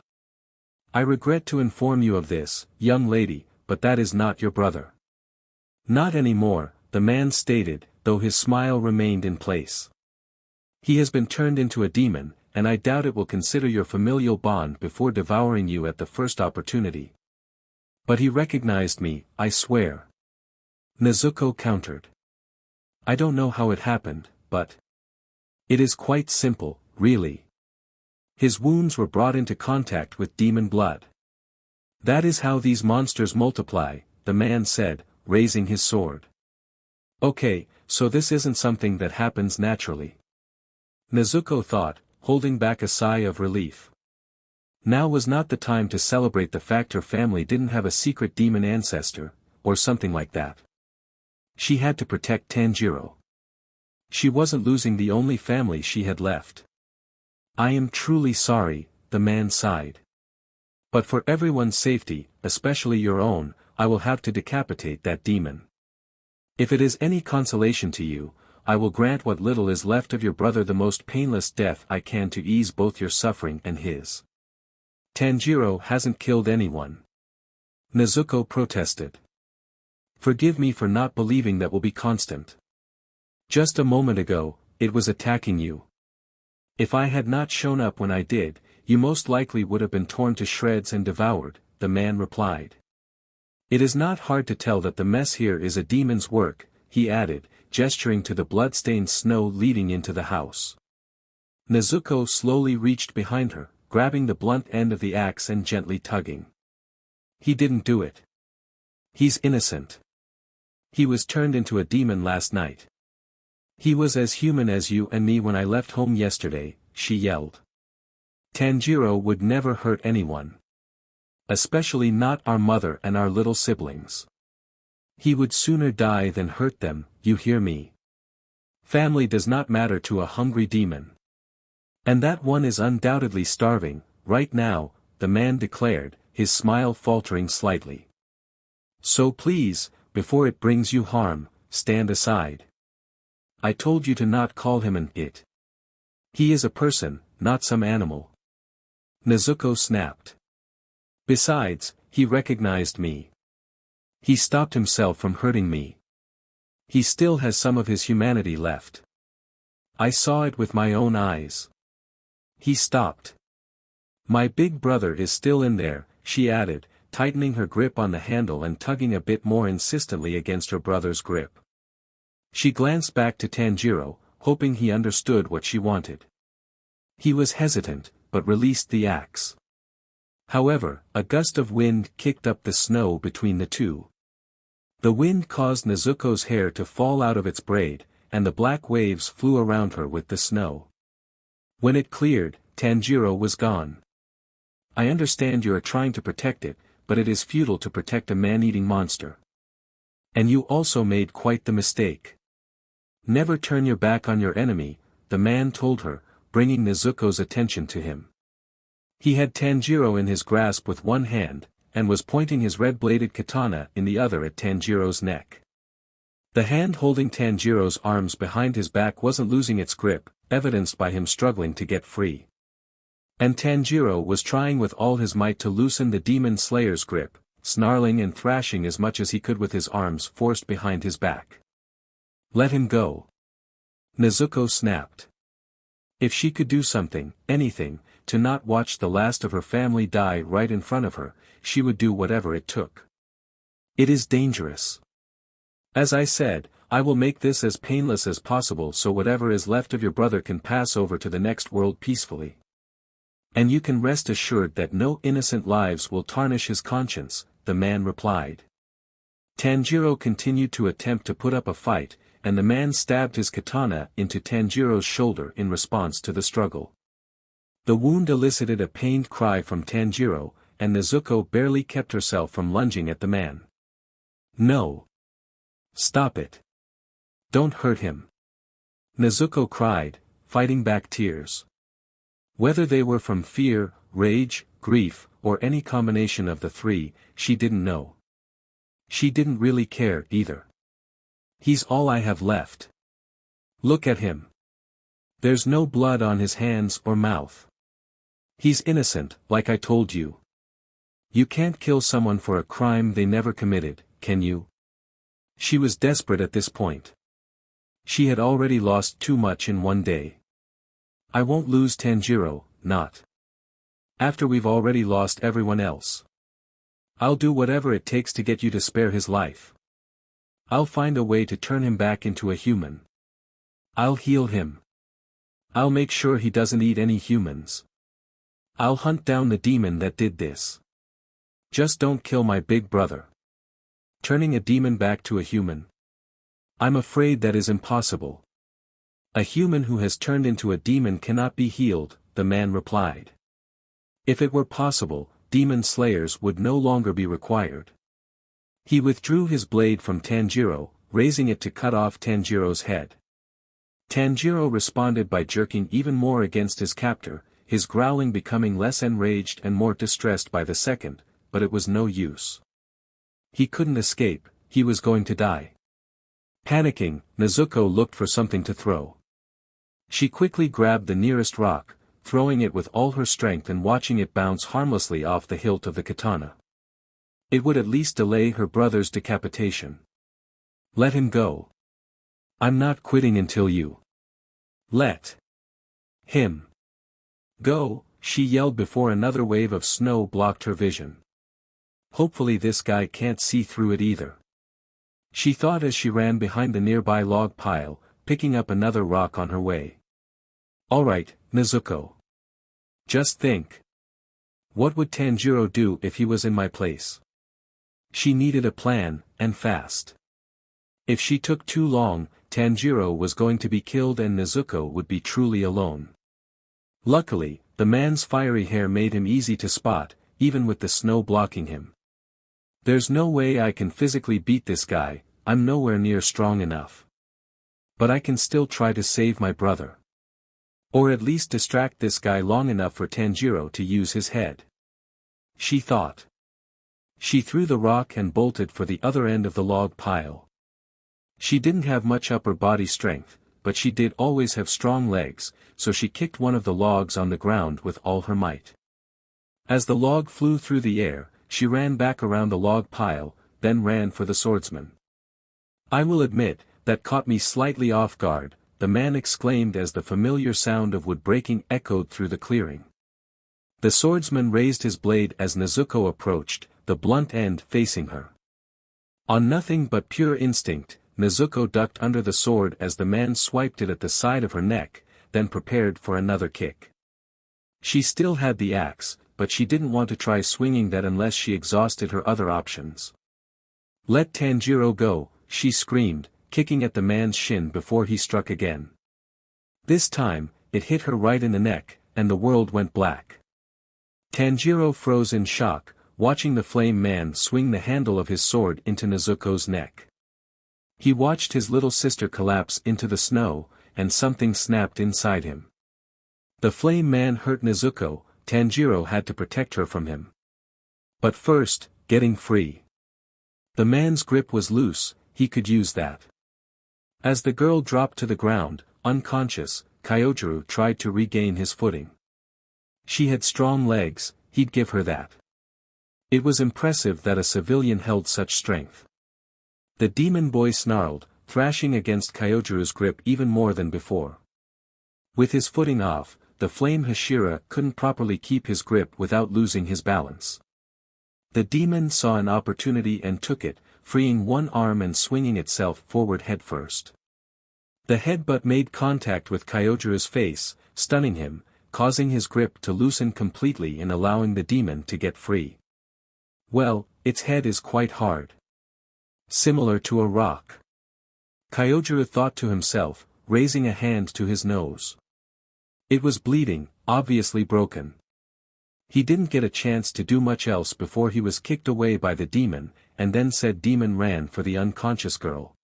I regret to inform you of this, young lady, but that is not your brother." "Not anymore," the man stated, though his smile remained in place. "He has been turned into a demon, and I doubt it will consider your familial bond before devouring you at the first opportunity." "But he recognized me, I swear." Nezuko countered. "I don't know how it happened, but it is quite simple, really. His wounds were brought into contact with demon blood. That is how these monsters multiply," the man said, raising his sword. "Okay, so this isn't something that happens naturally." Nezuko thought, holding back a sigh of relief. Now was not the time to celebrate the fact her family didn't have a secret demon ancestor, or something like that. She had to protect Tanjiro. She wasn't losing the only family she had left. "I am truly sorry," the man sighed. "But for everyone's safety, especially your own, I will have to decapitate that demon. If it is any consolation to you, I will grant what little is left of your brother the most painless death I can to ease both your suffering and his." "Tanjiro hasn't killed anyone," Nezuko protested. "Forgive me for not believing that will be constant. Just a moment ago, it was attacking you. If I had not shown up when I did, you most likely would have been torn to shreds and devoured," the man replied. "It is not hard to tell that the mess here is a demon's work," he added, gesturing to the blood-stained snow leading into the house. Nezuko slowly reached behind her, grabbing the blunt end of the axe and gently tugging. "He didn't do it. He's innocent. He was turned into a demon last night. He was as human as you and me when I left home yesterday," she yelled. "Tanjiro would never hurt anyone. Especially not our mother and our little siblings. He would sooner die than hurt them, you hear me? Family does not matter to a hungry demon. And that one is undoubtedly starving, right now," the man declared, his smile faltering slightly. "So please, before it brings you harm, stand aside. I told you to not call him an it. He is a person, not some animal." Nezuko snapped. "Besides, he recognized me. He stopped himself from hurting me. He still has some of his humanity left. I saw it with my own eyes. He stopped. My big brother is still in there, she added, tightening her grip on the handle and tugging a bit more insistently against her brother's grip. She glanced back to Tanjiro, hoping he understood what she wanted. He was hesitant, but released the axe. However, a gust of wind kicked up the snow between the two. The wind caused Nezuko's hair to fall out of its braid, and the black waves flew around her with the snow. When it cleared, Tanjiro was gone. I understand you are trying to protect it, but it is futile to protect a man-eating monster. And you also made quite the mistake. Never turn your back on your enemy, the man told her, bringing Nezuko's attention to him. He had Tanjiro in his grasp with one hand, and was pointing his red-bladed katana in the other at Tanjiro's neck. The hand holding Tanjiro's arms behind his back wasn't losing its grip, evidenced by him struggling to get free. And Tanjiro was trying with all his might to loosen the demon slayer's grip, snarling and thrashing as much as he could with his arms forced behind his back. Let him go. Nezuko snapped. If she could do something, anything, to not watch the last of her family die right in front of her, she would do whatever it took. It is dangerous. As I said, I will make this as painless as possible so whatever is left of your brother can pass over to the next world peacefully. And you can rest assured that no innocent lives will tarnish his conscience, the man replied. Tanjiro continued to attempt to put up a fight, and the man stabbed his katana into Tanjiro's shoulder in response to the struggle. The wound elicited a pained cry from Tanjiro, and Nezuko barely kept herself from lunging at the man. No. Stop it. Don't hurt him. Nezuko cried, fighting back tears. Whether they were from fear, rage, grief, or any combination of the three, she didn't know. She didn't really care either. He's all I have left. Look at him. There's no blood on his hands or mouth. He's innocent, like I told you. You can't kill someone for a crime they never committed, can you? She was desperate at this point. She had already lost too much in one day. I won't lose Tanjiro, not after we've already lost everyone else. I'll do whatever it takes to get you to spare his life. I'll find a way to turn him back into a human. I'll heal him. I'll make sure he doesn't eat any humans. I'll hunt down the demon that did this. Just don't kill my big brother. Turning a demon back to a human. I'm afraid that is impossible. A human who has turned into a demon cannot be healed, the man replied. If it were possible, demon slayers would no longer be required. He withdrew his blade from Tanjiro, raising it to cut off Tanjiro's head. Tanjiro responded by jerking even more against his captor, his growling becoming less enraged and more distressed by the second, but it was no use. He couldn't escape, he was going to die. Panicking, Nezuko looked for something to throw. She quickly grabbed the nearest rock, throwing it with all her strength and watching it bounce harmlessly off the hilt of the katana. It would at least delay her brother's decapitation. Let him go. I'm not quitting until you let him go, she yelled before another wave of snow blocked her vision. Hopefully this guy can't see through it either. She thought as she ran behind the nearby log pile, picking up another rock on her way. Alright, Nezuko. Just think. What would Tanjiro do if he was in my place? She needed a plan, and fast. If she took too long, Tanjiro was going to be killed and Nezuko would be truly alone. Luckily, the man's fiery hair made him easy to spot, even with the snow blocking him. There's no way I can physically beat this guy, I'm nowhere near strong enough. But I can still try to save my brother. Or at least distract this guy long enough for Tanjiro to use his head. She thought. She threw the rock and bolted for the other end of the log pile. She didn't have much upper body strength, but she did always have strong legs, so she kicked one of the logs on the ground with all her might. As the log flew through the air, she ran back around the log pile, then ran for the swordsman. I will admit, that caught me slightly off guard," the man exclaimed as the familiar sound of wood breaking echoed through the clearing. The swordsman raised his blade as Nezuko approached, the blunt end facing her. On nothing but pure instinct, Nezuko ducked under the sword as the man swiped it at the side of her neck, then prepared for another kick. She still had the axe, but she didn't want to try swinging that unless she exhausted her other options. "Let Tanjiro go," she screamed, kicking at the man's shin before he struck again. This time, it hit her right in the neck, and the world went black. Tanjiro froze in shock, watching the flame man swing the handle of his sword into Nezuko's neck. He watched his little sister collapse into the snow, and something snapped inside him. The flame man hurt Nezuko, Tanjiro had to protect her from him. But first, getting free. The man's grip was loose, he could use that. As the girl dropped to the ground, unconscious, Kyojuro tried to regain his footing. She had strong legs, he'd give her that. It was impressive that a civilian held such strength. The demon boy snarled, thrashing against Kyojuro's grip even more than before. With his footing off, the flame Hashira couldn't properly keep his grip without losing his balance. The demon saw an opportunity and took it, freeing one arm and swinging itself forward headfirst. The headbutt made contact with Kyojuro's face, stunning him, causing his grip to loosen completely and allowing the demon to get free. Well, its head is quite hard. Similar to a rock. Kyojuro thought to himself, raising a hand to his nose. It was bleeding, obviously broken. He didn't get a chance to do much else before he was kicked away by the demon, and then said demon ran for the unconscious girl.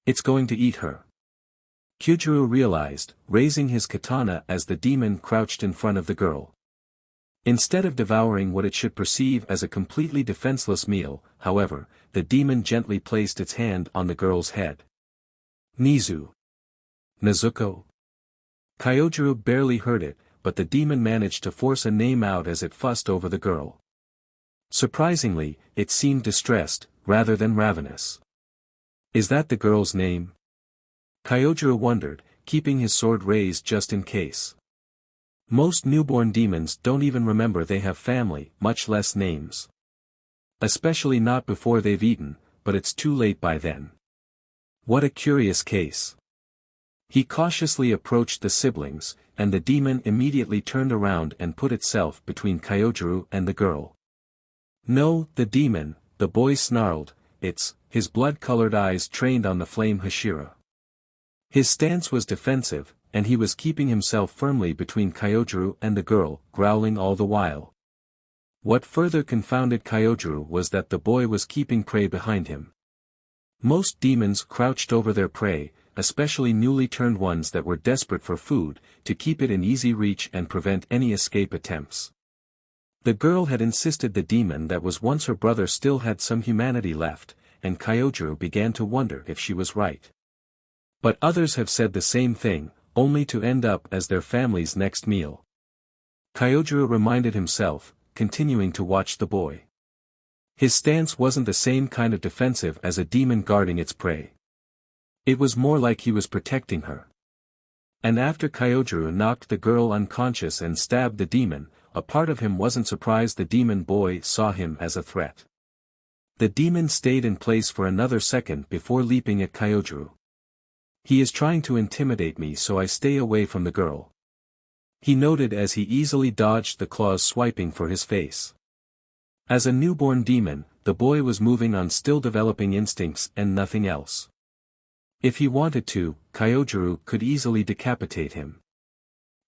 "It's going to eat her." Kyojuro realized, raising his katana as the demon crouched in front of the girl. Instead of devouring what it should perceive as a completely defenseless meal, however, the demon gently placed its hand on the girl's head. "Nizu. Nezuko." Kyojuro barely heard it, but the demon managed to force a name out as it fussed over the girl. Surprisingly, it seemed distressed, rather than ravenous. "Is that the girl's name?" Kyojuro wondered, keeping his sword raised just in case. Most newborn demons don't even remember they have family, much less names. Especially not before they've eaten, but it's too late by then. What a curious case. He cautiously approached the siblings, and the demon immediately turned around and put itself between Kyojuro and the girl. "No, the demon," the boy snarled, his blood-colored eyes trained on the flame Hashira. His stance was defensive, and he was keeping himself firmly between Kyojuro and the girl, growling all the while. What further confounded Kyojuro was that the boy was keeping prey behind him. Most demons crouched over their prey, especially newly turned ones that were desperate for food, to keep it in easy reach and prevent any escape attempts. The girl had insisted the demon that was once her brother still had some humanity left, and Kyojuro began to wonder if she was right. But others have said the same thing, only to end up as their family's next meal. Kyojuro reminded himself, continuing to watch the boy. His stance wasn't the same kind of defensive as a demon guarding its prey. It was more like he was protecting her. And after Kyojuro knocked the girl unconscious and stabbed the demon, a part of him wasn't surprised the demon boy saw him as a threat. The demon stayed in place for another second before leaping at Kyojuro. "He is trying to intimidate me, so I stay away from the girl," he noted as he easily dodged the claws swiping for his face. As a newborn demon, the boy was moving on still developing instincts and nothing else. If he wanted to, Kyojuro could easily decapitate him.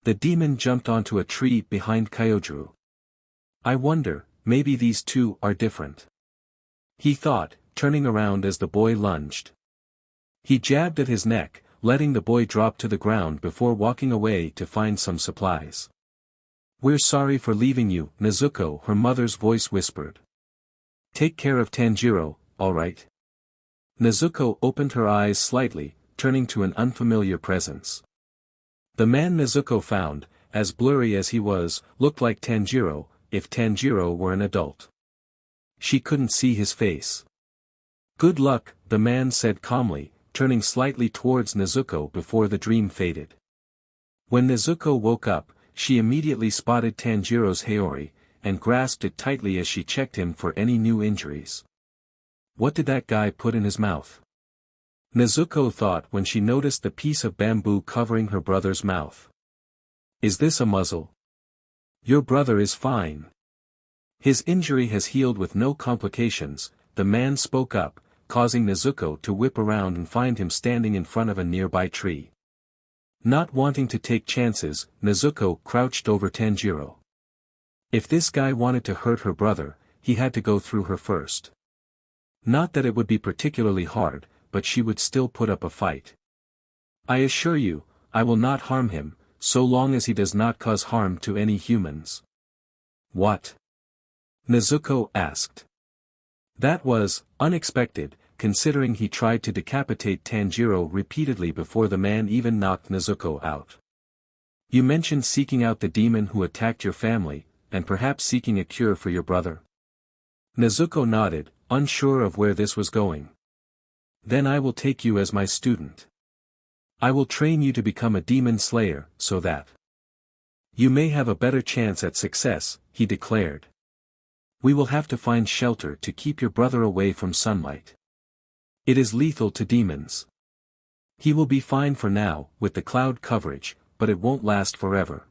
The demon jumped onto a tree behind Kyojuro. "I wonder, maybe these two are different," he thought, turning around as the boy lunged. He jabbed at his neck, letting the boy drop to the ground before walking away to find some supplies. "We're sorry for leaving you, Nezuko," her mother's voice whispered. "Take care of Tanjiro, all right?" Nezuko opened her eyes slightly, turning to an unfamiliar presence. The man Nezuko found, as blurry as he was, looked like Tanjiro, if Tanjiro were an adult. She couldn't see his face. "Good luck," the man said calmly, turning slightly towards Nezuko before the dream faded. When Nezuko woke up, she immediately spotted Tanjiro's Haori, and grasped it tightly as she checked him for any new injuries. What did that guy put in his mouth? Nezuko thought when she noticed the piece of bamboo covering her brother's mouth. Is this a muzzle? Your brother is fine. His injury has healed with no complications, the man spoke up, causing Nezuko to whip around and find him standing in front of a nearby tree. Not wanting to take chances, Nezuko crouched over Tanjiro. If this guy wanted to hurt her brother, he had to go through her first. Not that it would be particularly hard, but she would still put up a fight. I assure you, I will not harm him, so long as he does not cause harm to any humans. What? Nezuko asked. That was unexpected, considering he tried to decapitate Tanjiro repeatedly before the man even knocked Nezuko out. You mentioned seeking out the demon who attacked your family, and perhaps seeking a cure for your brother. Nezuko nodded, unsure of where this was going. Then I will take you as my student. I will train you to become a demon slayer, so that you may have a better chance at success, he declared. We will have to find shelter to keep your brother away from sunlight. It is lethal to demons. He will be fine for now, with the cloud coverage, but it won't last forever.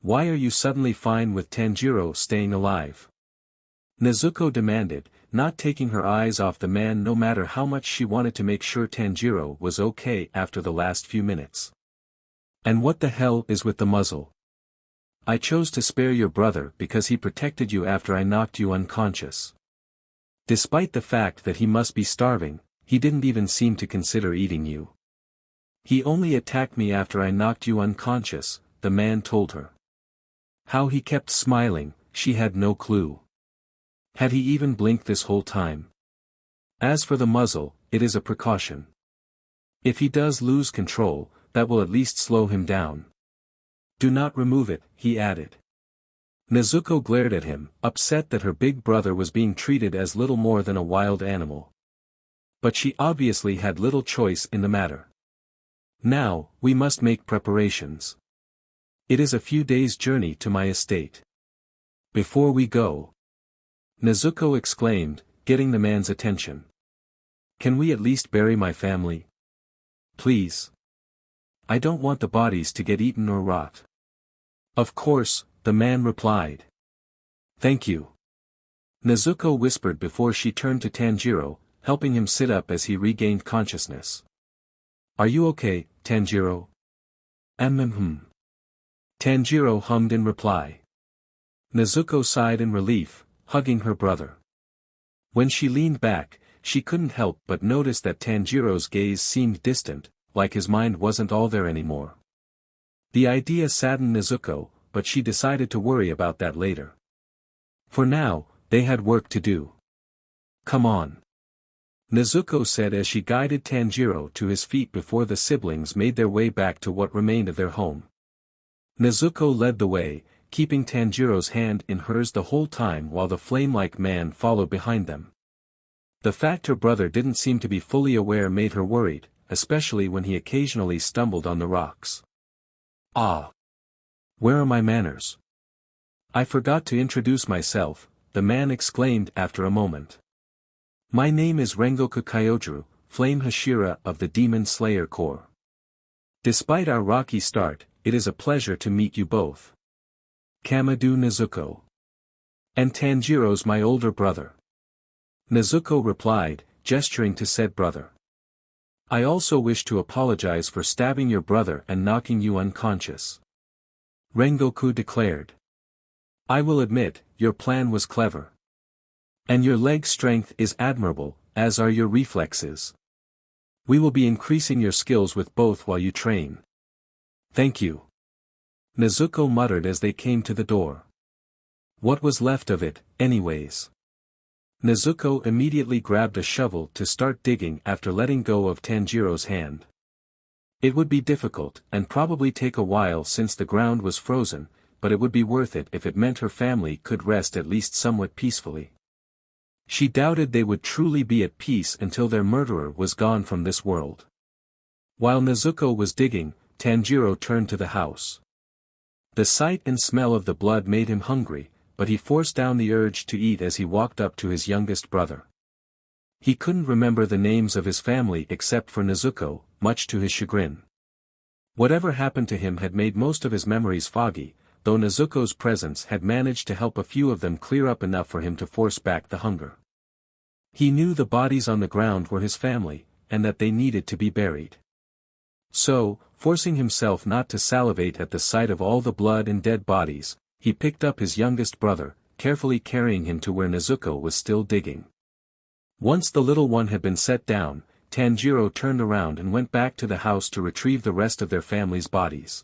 Why are you suddenly fine with Tanjiro staying alive? Nezuko demanded, not taking her eyes off the man no matter how much she wanted to make sure Tanjiro was okay after the last few minutes. And what the hell is with the muzzle? I chose to spare your brother because he protected you after I knocked you unconscious. Despite the fact that he must be starving, he didn't even seem to consider eating you. He only attacked me after I knocked you unconscious, the man told her. How he kept smiling, she had no clue. Had he even blinked this whole time? As for the muzzle, it is a precaution. If he does lose control, that will at least slow him down. Do not remove it, he added. Nezuko glared at him, upset that her big brother was being treated as little more than a wild animal. But she obviously had little choice in the matter. Now, we must make preparations. It is a few days' journey to my estate. Before we go, Nezuko exclaimed, getting the man's attention. Can we at least bury my family? Please. I don't want the bodies to get eaten or rot. Of course, the man replied. Thank you. Nezuko whispered before she turned to Tanjiro, helping him sit up as he regained consciousness. Are you okay, Tanjiro? Tanjiro hummed in reply. Nezuko sighed in relief, hugging her brother. When she leaned back, she couldn't help but notice that Tanjiro's gaze seemed distant, like his mind wasn't all there anymore. The idea saddened Nezuko, but she decided to worry about that later. For now, they had work to do. Come on. Nezuko said as she guided Tanjiro to his feet before the siblings made their way back to what remained of their home. Nezuko led the way, keeping Tanjiro's hand in hers the whole time while the flame-like man followed behind them. The fact her brother didn't seem to be fully aware made her worried, especially when he occasionally stumbled on the rocks. Ah! Where are my manners? I forgot to introduce myself, the man exclaimed after a moment. My name is Rengoku Kyojuru, Flame Hashira of the Demon Slayer Corps. Despite our rocky start, it is a pleasure to meet you both. Kamado Nezuko. And Tanjiro's my older brother. Nezuko replied, gesturing to said brother. I also wish to apologize for stabbing your brother and knocking you unconscious. Rengoku declared. I will admit, your plan was clever. And your leg strength is admirable, as are your reflexes. We will be increasing your skills with both while you train. Thank you. Nezuko muttered as they came to the door. What was left of it, anyways? Nezuko immediately grabbed a shovel to start digging after letting go of Tanjiro's hand. It would be difficult and probably take a while since the ground was frozen, but it would be worth it if it meant her family could rest at least somewhat peacefully. She doubted they would truly be at peace until their murderer was gone from this world. While Nezuko was digging, Tanjiro turned to the house. The sight and smell of the blood made him hungry, but he forced down the urge to eat as he walked up to his youngest brother. He couldn't remember the names of his family except for Nezuko, much to his chagrin. Whatever happened to him had made most of his memories foggy, though Nezuko's presence had managed to help a few of them clear up enough for him to force back the hunger. He knew the bodies on the ground were his family, and that they needed to be buried. So, forcing himself not to salivate at the sight of all the blood and dead bodies, he picked up his youngest brother, carefully carrying him to where Nezuko was still digging. Once the little one had been set down, Tanjiro turned around and went back to the house to retrieve the rest of their family's bodies.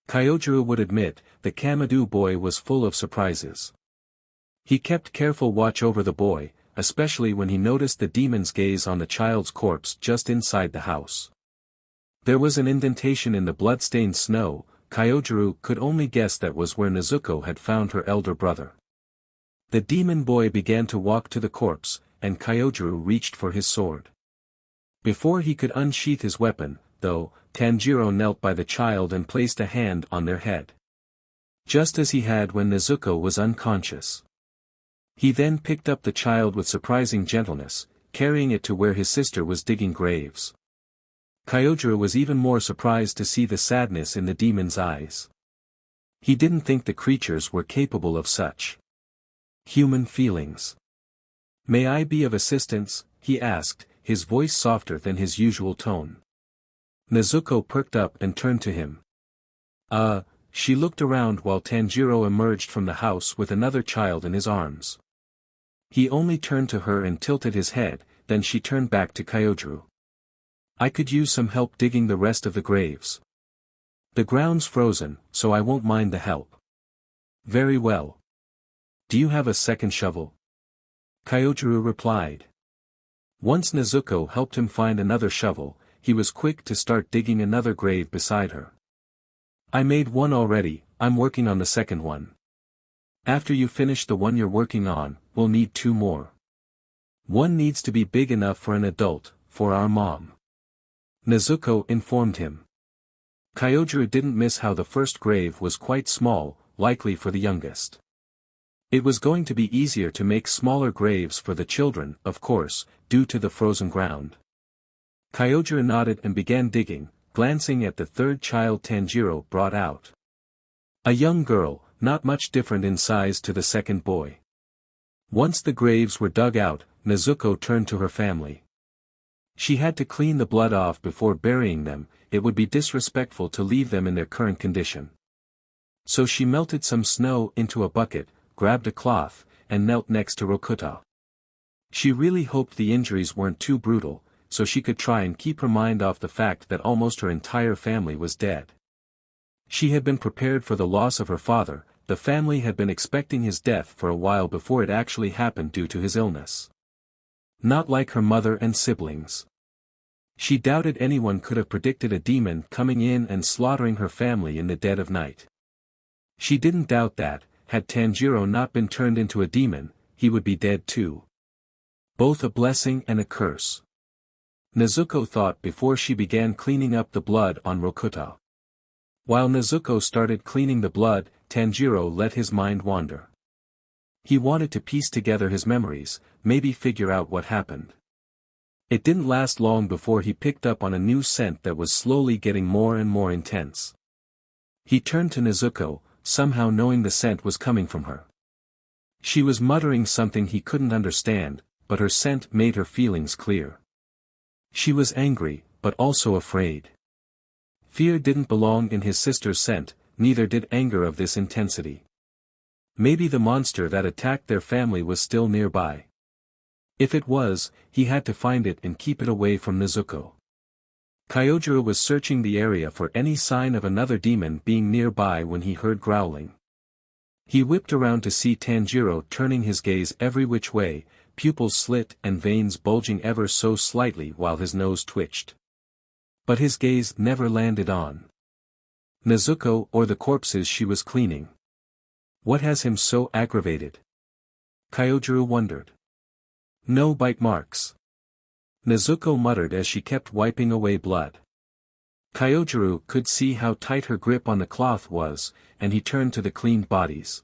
Kyojuro would admit, the Kamado boy was full of surprises. He kept careful watch over the boy, especially when he noticed the demon's gaze on the child's corpse just inside the house. There was an indentation in the blood-stained snow. Kyojuro could only guess that was where Nezuko had found her elder brother. The demon boy began to walk to the corpse, and Kyojuro reached for his sword. Before he could unsheath his weapon, though, Tanjiro knelt by the child and placed a hand on their head. Just as he had when Nezuko was unconscious. He then picked up the child with surprising gentleness, carrying it to where his sister was digging graves. Kyojuro was even more surprised to see the sadness in the demon's eyes. He didn't think the creatures were capable of such human feelings. "May I be of assistance?" he asked, his voice softer than his usual tone. Nezuko perked up and turned to him. She looked around while Tanjiro emerged from the house with another child in his arms. He only turned to her and tilted his head, then she turned back to Kyojuro. "I could use some help digging the rest of the graves. The ground's frozen, so I won't mind the help." "Very well. Do you have a second shovel?" Kyojuro replied. Once Nezuko helped him find another shovel, he was quick to start digging another grave beside her. "I made one already, I'm working on the second one. After you finish the one you're working on, we'll need 2 more. One needs to be big enough for an adult, for our mom," Nezuko informed him. Kyojuro didn't miss how the first grave was quite small, likely for the youngest. It was going to be easier to make smaller graves for the children, of course, due to the frozen ground. Kyojuro nodded and began digging, glancing at the third child Tanjiro brought out. A young girl, not much different in size to the second boy. Once the graves were dug out, Nezuko turned to her family. She had to clean the blood off before burying them, it would be disrespectful to leave them in their current condition. So she melted some snow into a bucket, grabbed a cloth, and knelt next to Rokuta. She really hoped the injuries weren't too brutal, so she could try and keep her mind off the fact that almost her entire family was dead. She had been prepared for the loss of her father, the family had been expecting his death for a while before it actually happened due to his illness. Not like her mother and siblings. She doubted anyone could have predicted a demon coming in and slaughtering her family in the dead of night. She didn't doubt that, had Tanjiro not been turned into a demon, he would be dead too. Both a blessing and a curse. Nezuko thought before she began cleaning up the blood on Rokuta. While Nezuko started cleaning the blood, Tanjiro let his mind wander. He wanted to piece together his memories, maybe figure out what happened. It didn't last long before he picked up on a new scent that was slowly getting more and more intense. He turned to Nezuko, somehow knowing the scent was coming from her. She was muttering something he couldn't understand, but her scent made her feelings clear. She was angry, but also afraid. Fear didn't belong in his sister's scent, neither did anger of this intensity. Maybe the monster that attacked their family was still nearby. If it was, he had to find it and keep it away from Nezuko. Kyojuro was searching the area for any sign of another demon being nearby when he heard growling. He whipped around to see Tanjiro turning his gaze every which way, pupils slit and veins bulging ever so slightly while his nose twitched. But his gaze never landed on Nezuko or the corpses she was cleaning. What has him so aggravated? Kyojuro wondered. No bite marks. Nezuko muttered as she kept wiping away blood. Kyojiro could see how tight her grip on the cloth was, and he turned to the cleaned bodies.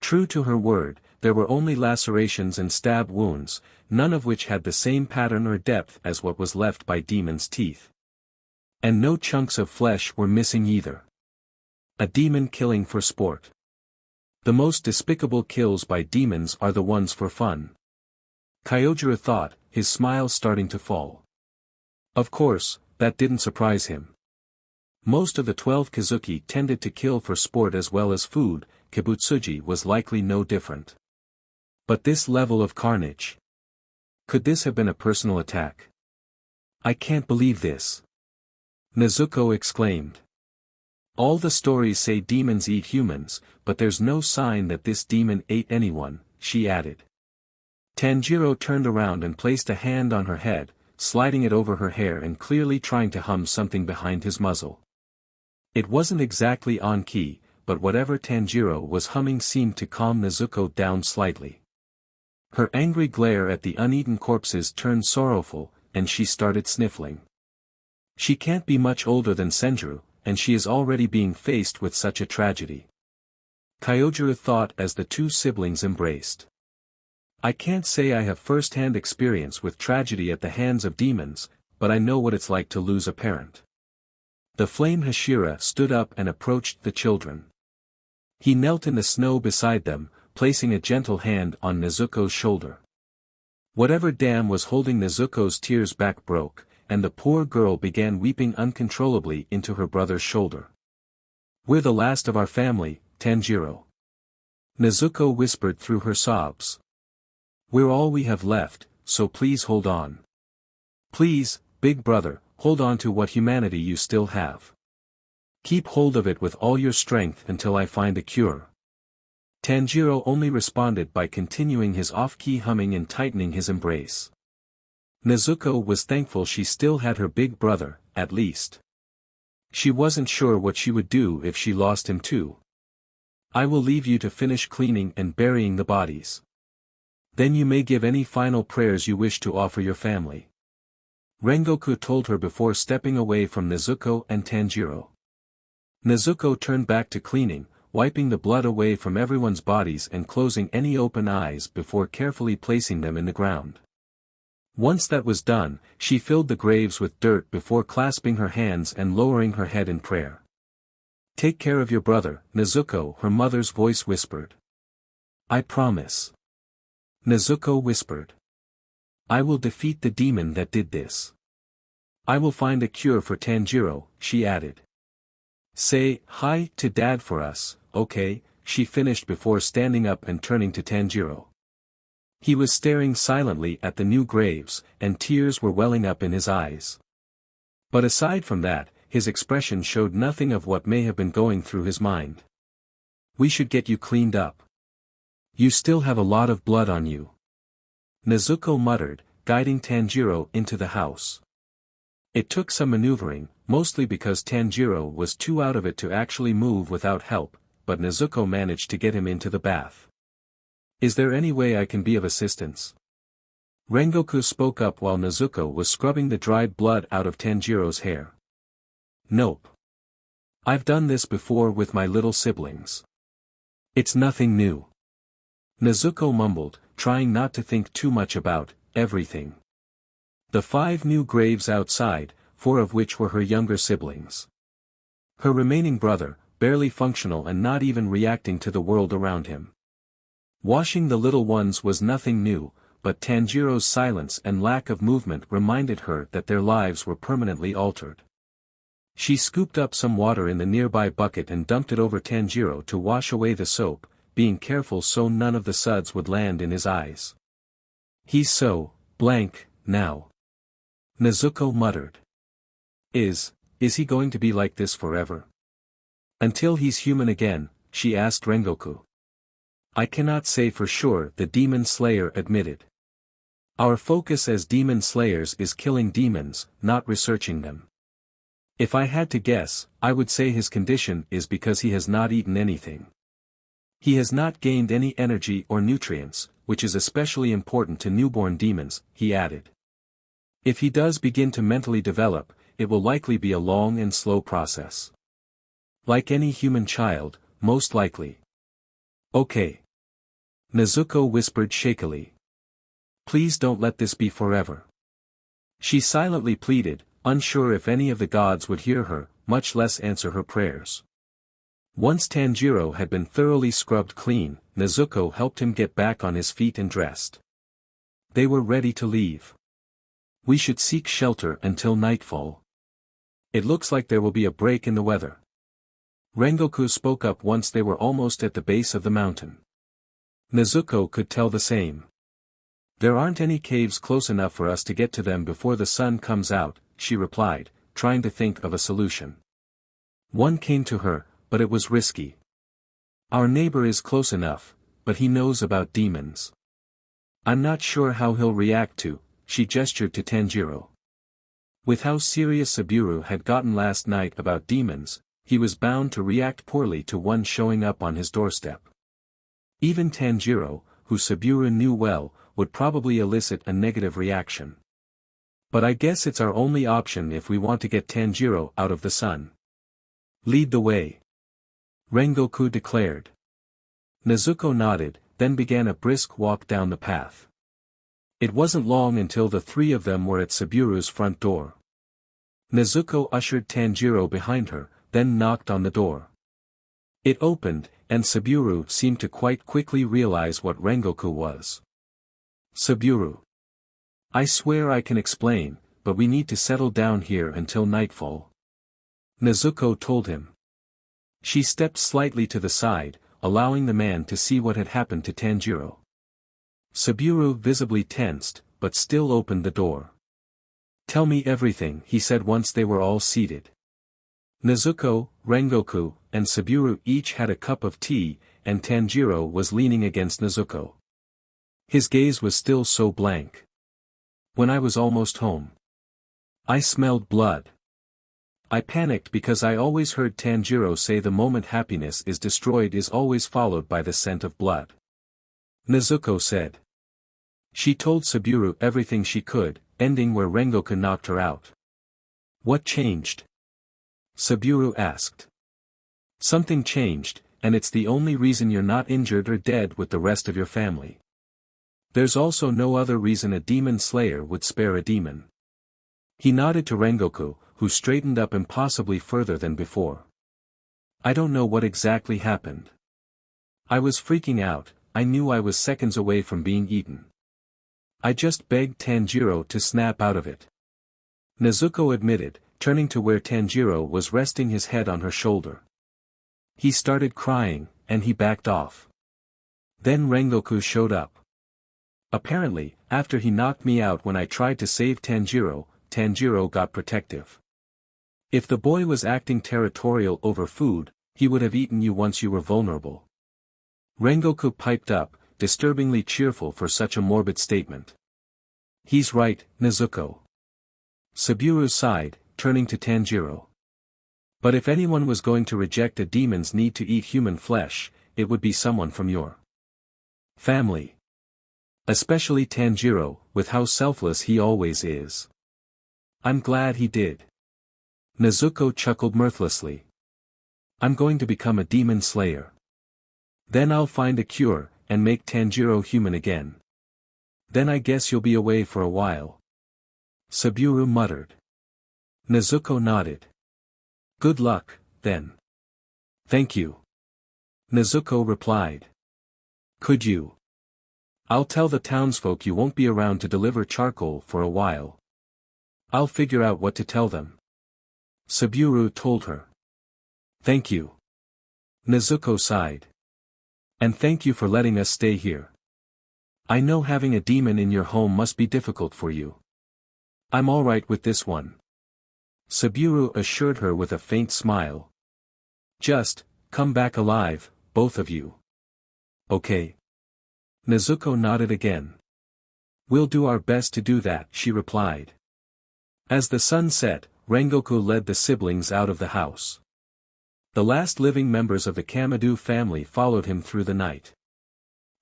True to her word, there were only lacerations and stab wounds, none of which had the same pattern or depth as what was left by Demon's teeth. And no chunks of flesh were missing either. A demon killing for sport. The most despicable kills by demons are the ones for fun. Kyojiro thought, his smile starting to fall. Of course, that didn't surprise him. Most of the 12 Kazuki tended to kill for sport as well as food, Kibutsuji was likely no different. But this level of carnage. Could this have been a personal attack? I can't believe this. Nezuko exclaimed. All the stories say demons eat humans, but there's no sign that this demon ate anyone, she added. Tanjiro turned around and placed a hand on her head, sliding it over her hair and clearly trying to hum something behind his muzzle. It wasn't exactly on key, but whatever Tanjiro was humming seemed to calm Nezuko down slightly. Her angry glare at the uneaten corpses turned sorrowful, and she started sniffling. She can't be much older than Senjuro, and she is already being faced with such a tragedy. Kyojiro thought as the two siblings embraced. I can't say I have first-hand experience with tragedy at the hands of demons, but I know what it's like to lose a parent. The flame Hashira stood up and approached the children. He knelt in the snow beside them, placing a gentle hand on Nezuko's shoulder. Whatever dam was holding Nezuko's tears back broke, and the poor girl began weeping uncontrollably into her brother's shoulder. We're the last of our family, Tanjiro. Nezuko whispered through her sobs. We're all we have left, so please hold on. Please, big brother, hold on to what humanity you still have. Keep hold of it with all your strength until I find a cure. Tanjiro only responded by continuing his off-key humming and tightening his embrace. Nezuko was thankful she still had her big brother, at least. She wasn't sure what she would do if she lost him too. I will leave you to finish cleaning and burying the bodies. Then you may give any final prayers you wish to offer your family. Rengoku told her before stepping away from Nezuko and Tanjiro. Nezuko turned back to cleaning, wiping the blood away from everyone's bodies and closing any open eyes before carefully placing them in the ground. Once that was done, she filled the graves with dirt before clasping her hands and lowering her head in prayer. Take care of your brother, Nezuko, her mother's voice whispered. I promise. Nezuko whispered. I will defeat the demon that did this. I will find a cure for Tanjiro, she added. Say hi to Dad for us, okay, she finished before standing up and turning to Tanjiro. He was staring silently at the new graves, and tears were welling up in his eyes. But aside from that, his expression showed nothing of what may have been going through his mind. We should get you cleaned up. You still have a lot of blood on you. Nezuko muttered, guiding Tanjiro into the house. It took some maneuvering, mostly because Tanjiro was too out of it to actually move without help, but Nezuko managed to get him into the bath. Is there any way I can be of assistance? Rengoku spoke up while Nezuko was scrubbing the dried blood out of Tanjiro's hair. Nope. I've done this before with my little siblings. It's nothing new. Nezuko mumbled, trying not to think too much about everything. The 5 new graves outside, 4 of which were her younger siblings. Her remaining brother, barely functional and not even reacting to the world around him. Washing the little ones was nothing new, but Tanjiro's silence and lack of movement reminded her that their lives were permanently altered. She scooped up some water in the nearby bucket and dumped it over Tanjiro to wash away the soap, being careful so none of the suds would land in his eyes. He's so blank now. Nezuko muttered. Is he going to be like this forever? Until he's human again, she asked Rengoku. I cannot say for sure, the demon slayer admitted. Our focus as demon slayers is killing demons, not researching them. If I had to guess, I would say his condition is because he has not eaten anything. He has not gained any energy or nutrients, which is especially important to newborn demons, he added. If he does begin to mentally develop, it will likely be a long and slow process. Like any human child, most likely. Okay. Nezuko whispered shakily. Please don't let this be forever. She silently pleaded, unsure if any of the gods would hear her, much less answer her prayers. Once Tanjiro had been thoroughly scrubbed clean, Nezuko helped him get back on his feet and dressed. They were ready to leave. We should seek shelter until nightfall. It looks like there will be a break in the weather. Rengoku spoke up once they were almost at the base of the mountain. Nezuko could tell the same. There aren't any caves close enough for us to get to them before the sun comes out, she replied, trying to think of a solution. One came to her, but it was risky. Our neighbor is close enough, but he knows about demons. I'm not sure how he'll react to, she gestured to Tanjiro. With how serious Saburo had gotten last night about demons, he was bound to react poorly to one showing up on his doorstep. Even Tanjiro, who Saburo knew well, would probably elicit a negative reaction. But I guess it's our only option if we want to get Tanjiro out of the sun. Lead the way. Rengoku declared. Nezuko nodded, then began a brisk walk down the path. It wasn't long until the three of them were at Saburo's front door. Nezuko ushered Tanjiro behind her, then knocked on the door. It opened, and Saburo seemed to quite quickly realize what Rengoku was. Saburo. I swear I can explain, but we need to settle down here until nightfall. Nezuko told him. She stepped slightly to the side, allowing the man to see what had happened to Tanjiro. Saburo visibly tensed, but still opened the door. Tell me everything, he said once they were all seated. Nezuko, Rengoku, and Saburo each had a cup of tea, and Tanjiro was leaning against Nezuko. His gaze was still so blank. When I was almost home, I smelled blood. I panicked because I always heard Tanjiro say the moment happiness is destroyed is always followed by the scent of blood. Nezuko said. She told Saburo everything she could, ending where Rengoku knocked her out. What changed? Saburo asked. Something changed, and it's the only reason you're not injured or dead with the rest of your family. There's also no other reason a demon slayer would spare a demon. He nodded to Rengoku, who straightened up impossibly further than before. I don't know what exactly happened. I was freaking out, I knew I was seconds away from being eaten. I just begged Tanjiro to snap out of it. Nezuko admitted, turning to where Tanjiro was resting his head on her shoulder. He started crying, and he backed off. Then Rengoku showed up. Apparently, after he knocked me out when I tried to save Tanjiro, Tanjiro got protective. If the boy was acting territorial over food, he would have eaten you once you were vulnerable. Rengoku piped up, disturbingly cheerful for such a morbid statement. He's right, Nezuko. Saburo sighed, turning to Tanjiro. But if anyone was going to reject a demon's need to eat human flesh, it would be someone from your family. Especially Tanjiro, with how selfless he always is. I'm glad he did. Nezuko chuckled mirthlessly. I'm going to become a demon slayer. Then I'll find a cure, and make Tanjiro human again. Then I guess you'll be away for a while. Saburo muttered. Nezuko nodded. Good luck, then. Thank you. Nezuko replied. Could you? I'll tell the townsfolk you won't be around to deliver charcoal for a while. I'll figure out what to tell them. Saburo told her. Thank you. Nezuko sighed. And thank you for letting us stay here. I know having a demon in your home must be difficult for you. I'm all right with this one. Saburo assured her with a faint smile. Just, come back alive, both of you. Okay. Nezuko nodded again. We'll do our best to do that, she replied. As the sun set, Rengoku led the siblings out of the house. The last living members of the Kamado family followed him through the night.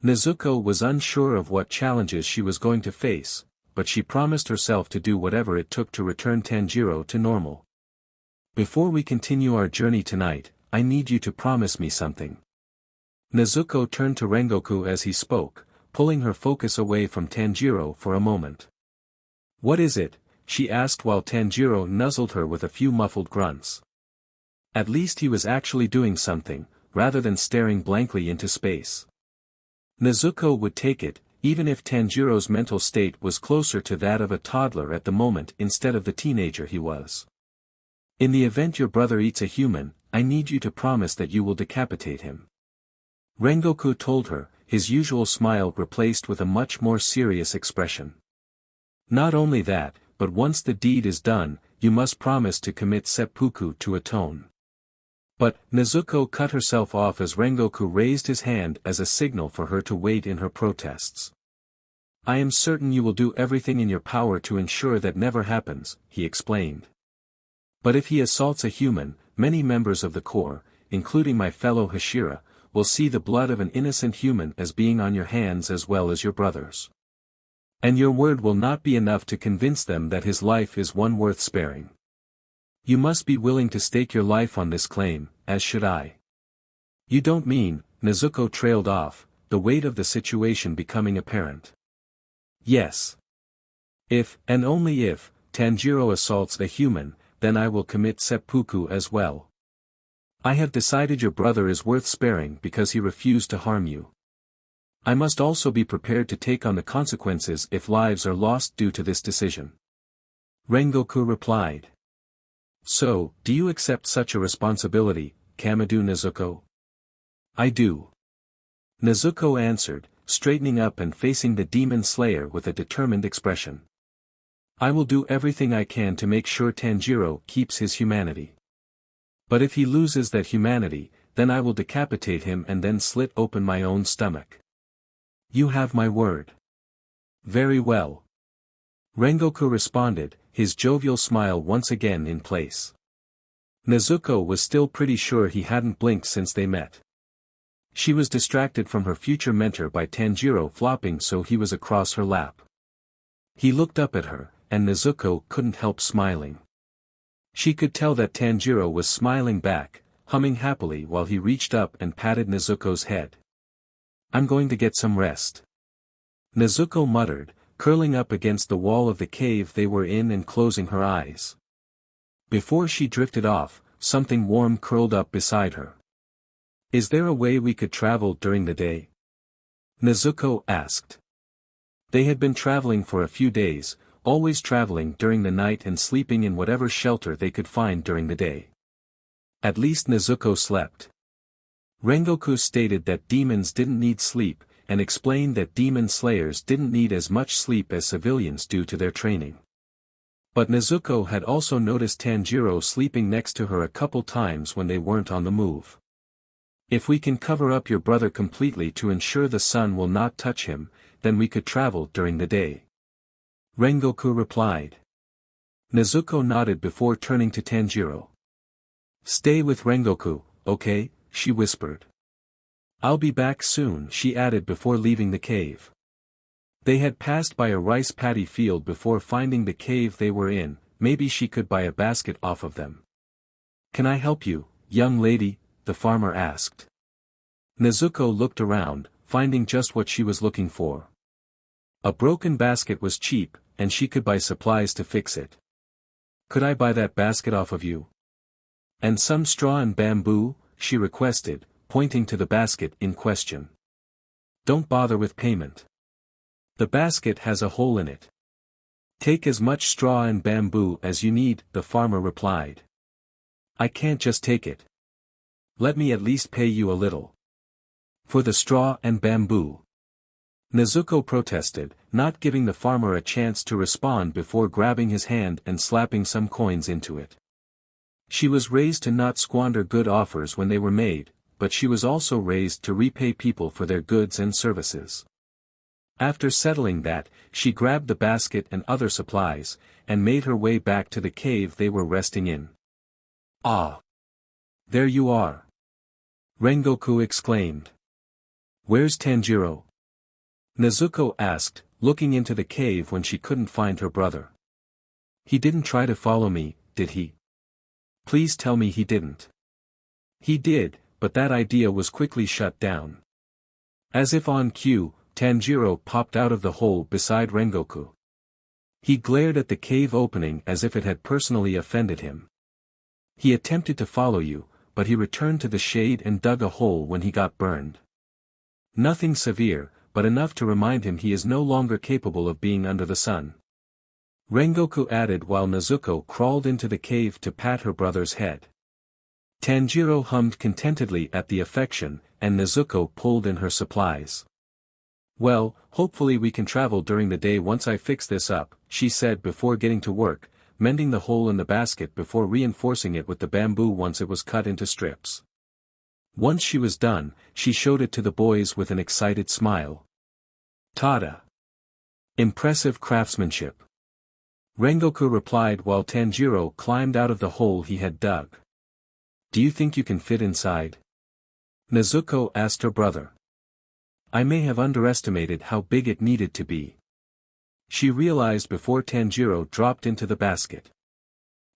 Nezuko was unsure of what challenges she was going to face, but she promised herself to do whatever it took to return Tanjiro to normal. Before we continue our journey tonight, I need you to promise me something. Nezuko turned to Rengoku as he spoke, pulling her focus away from Tanjiro for a moment. What is it? She asked while Tanjiro nuzzled her with a few muffled grunts. At least he was actually doing something, rather than staring blankly into space. Nezuko would take it, even if Tanjiro's mental state was closer to that of a toddler at the moment instead of the teenager he was. In the event your brother eats a human, I need you to promise that you will decapitate him. Rengoku told her, his usual smile replaced with a much more serious expression. Not only that, but once the deed is done, you must promise to commit seppuku to atone. But, Nezuko cut herself off as Rengoku raised his hand as a signal for her to wait in her protests. I am certain you will do everything in your power to ensure that never happens, he explained. But if he assaults a human, many members of the Corps, including my fellow Hashira, will see the blood of an innocent human as being on your hands as well as your brother's. And your word will not be enough to convince them that his life is one worth sparing. You must be willing to stake your life on this claim, as should I. You don't mean, Nezuko trailed off, the weight of the situation becoming apparent. Yes. If, and only if, Tanjiro assaults a human, then I will commit seppuku as well. I have decided your brother is worth sparing because he refused to harm you. I must also be prepared to take on the consequences if lives are lost due to this decision. Rengoku replied. So, do you accept such a responsibility, Kamado Nezuko? I do. Nezuko answered, straightening up and facing the demon slayer with a determined expression. I will do everything I can to make sure Tanjiro keeps his humanity. But if he loses that humanity, then I will decapitate him and then slit open my own stomach. You have my word. Very well. Rengoku responded, his jovial smile once again in place. Nezuko was still pretty sure he hadn't blinked since they met. She was distracted from her future mentor by Tanjiro flopping so he was across her lap. He looked up at her, and Nezuko couldn't help smiling. She could tell that Tanjiro was smiling back, humming happily while he reached up and patted Nezuko's head. I'm going to get some rest. Nezuko muttered, curling up against the wall of the cave they were in and closing her eyes. Before she drifted off, something warm curled up beside her. Is there a way we could travel during the day? Nezuko asked. They had been traveling for a few days, always traveling during the night and sleeping in whatever shelter they could find during the day. At least Nezuko slept. Rengoku stated that demons didn't need sleep, and explained that demon slayers didn't need as much sleep as civilians due to their training. But Nezuko had also noticed Tanjiro sleeping next to her a couple times when they weren't on the move. If we can cover up your brother completely to ensure the sun will not touch him, then we could travel during the day. Rengoku replied. Nezuko nodded before turning to Tanjiro. Stay with Rengoku, okay? She whispered. I'll be back soon, she added before leaving the cave. They had passed by a rice paddy field before finding the cave they were in. Maybe she could buy a basket off of them. Can I help you, young lady? The farmer asked. Nezuko looked around, finding just what she was looking for. A broken basket was cheap, and she could buy supplies to fix it. Could I buy that basket off of you? And some straw and bamboo? She requested, pointing to the basket in question. Don't bother with payment. The basket has a hole in it. Take as much straw and bamboo as you need, the farmer replied. I can't just take it. Let me at least pay you a little. For the straw and bamboo. Nezuko protested, not giving the farmer a chance to respond before grabbing his hand and slapping some coins into it. She was raised to not squander good offers when they were made, but she was also raised to repay people for their goods and services. After settling that, she grabbed the basket and other supplies, and made her way back to the cave they were resting in. Ah! There you are! Rengoku exclaimed. Where's Tanjiro? Nezuko asked, looking into the cave when she couldn't find her brother. He didn't try to follow me, did he? Please tell me he didn't. He did, but that idea was quickly shut down. As if on cue, Tanjiro popped out of the hole beside Rengoku. He glared at the cave opening as if it had personally offended him. He attempted to follow you, but he returned to the shade and dug a hole when he got burned. Nothing severe, but enough to remind him he is no longer capable of being under the sun. Rengoku added while Nezuko crawled into the cave to pat her brother's head. Tanjiro hummed contentedly at the affection, and Nezuko pulled in her supplies. Well, hopefully we can travel during the day once I fix this up, she said before getting to work, mending the hole in the basket before reinforcing it with the bamboo once it was cut into strips. Once she was done, she showed it to the boys with an excited smile. Tada! Impressive craftsmanship. Rengoku replied while Tanjiro climbed out of the hole he had dug. Do you think you can fit inside? Nezuko asked her brother. I may have underestimated how big it needed to be. She realized before Tanjiro dropped into the basket.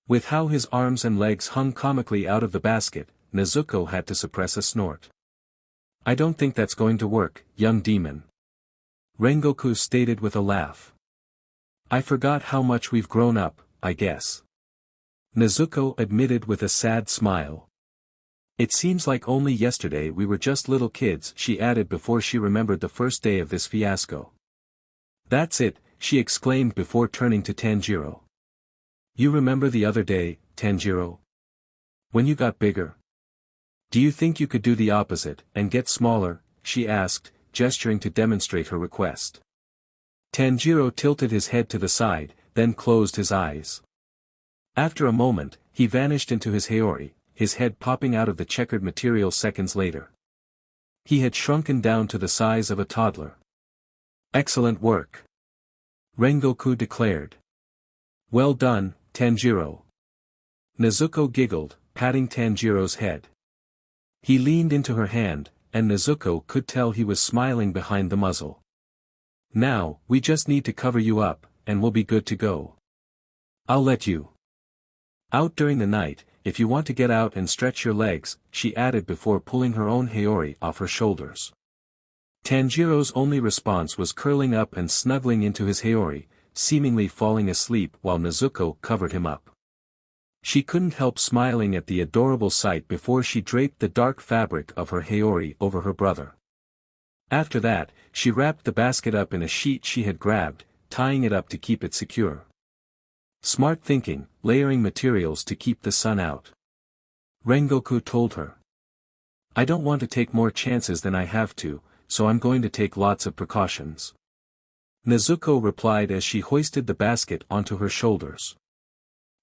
With how his arms and legs hung comically out of the basket, Nezuko had to suppress a snort. I don't think that's going to work, young demon. Rengoku stated with a laugh. I forgot how much we've grown up, I guess. Nezuko admitted with a sad smile. It seems like only yesterday we were just little kids, she added before she remembered the first day of this fiasco. That's it, she exclaimed before turning to Tanjiro. You remember the other day, Tanjiro? When you got bigger? Do you think you could do the opposite, and get smaller, she asked, gesturing to demonstrate her request. Tanjiro tilted his head to the side, then closed his eyes. After a moment, he vanished into his Haori, his head popping out of the checkered material seconds later. He had shrunken down to the size of a toddler. Excellent work. Rengoku declared. Well done, Tanjiro. Nezuko giggled, patting Tanjiro's head. He leaned into her hand, and Nezuko could tell he was smiling behind the muzzle. Now, we just need to cover you up, and we'll be good to go. I'll let you out during the night, if you want to get out and stretch your legs, she added before pulling her own Haori off her shoulders. Tanjiro's only response was curling up and snuggling into his Haori, seemingly falling asleep while Nezuko covered him up. She couldn't help smiling at the adorable sight before she draped the dark fabric of her Haori over her brother. After that, she wrapped the basket up in a sheet she had grabbed, tying it up to keep it secure. Smart thinking, layering materials to keep the sun out. Rengoku told her. I don't want to take more chances than I have to, so I'm going to take lots of precautions. Nezuko replied as she hoisted the basket onto her shoulders.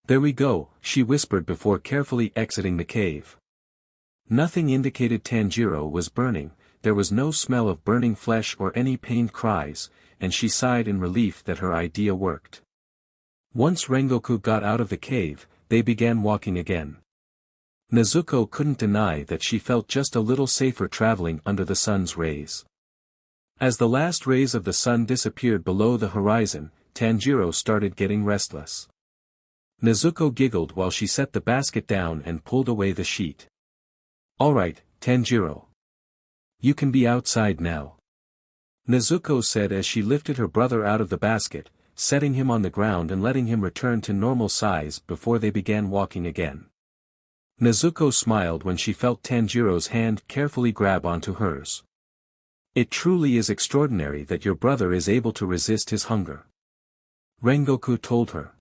There we go, she whispered before carefully exiting the cave. Nothing indicated Tanjiro was burning, there was no smell of burning flesh or any pained cries, and she sighed in relief that her idea worked. Once Rengoku got out of the cave, they began walking again. Nezuko couldn't deny that she felt just a little safer traveling under the sun's rays. As the last rays of the sun disappeared below the horizon, Tanjiro started getting restless. Nezuko giggled while she set the basket down and pulled away the sheet. All right, Tanjiro. You can be outside now. Nezuko said as she lifted her brother out of the basket, setting him on the ground and letting him return to normal size before they began walking again. Nezuko smiled when she felt Tanjiro's hand carefully grab onto hers. It truly is extraordinary that your brother is able to resist his hunger. Rengoku told her.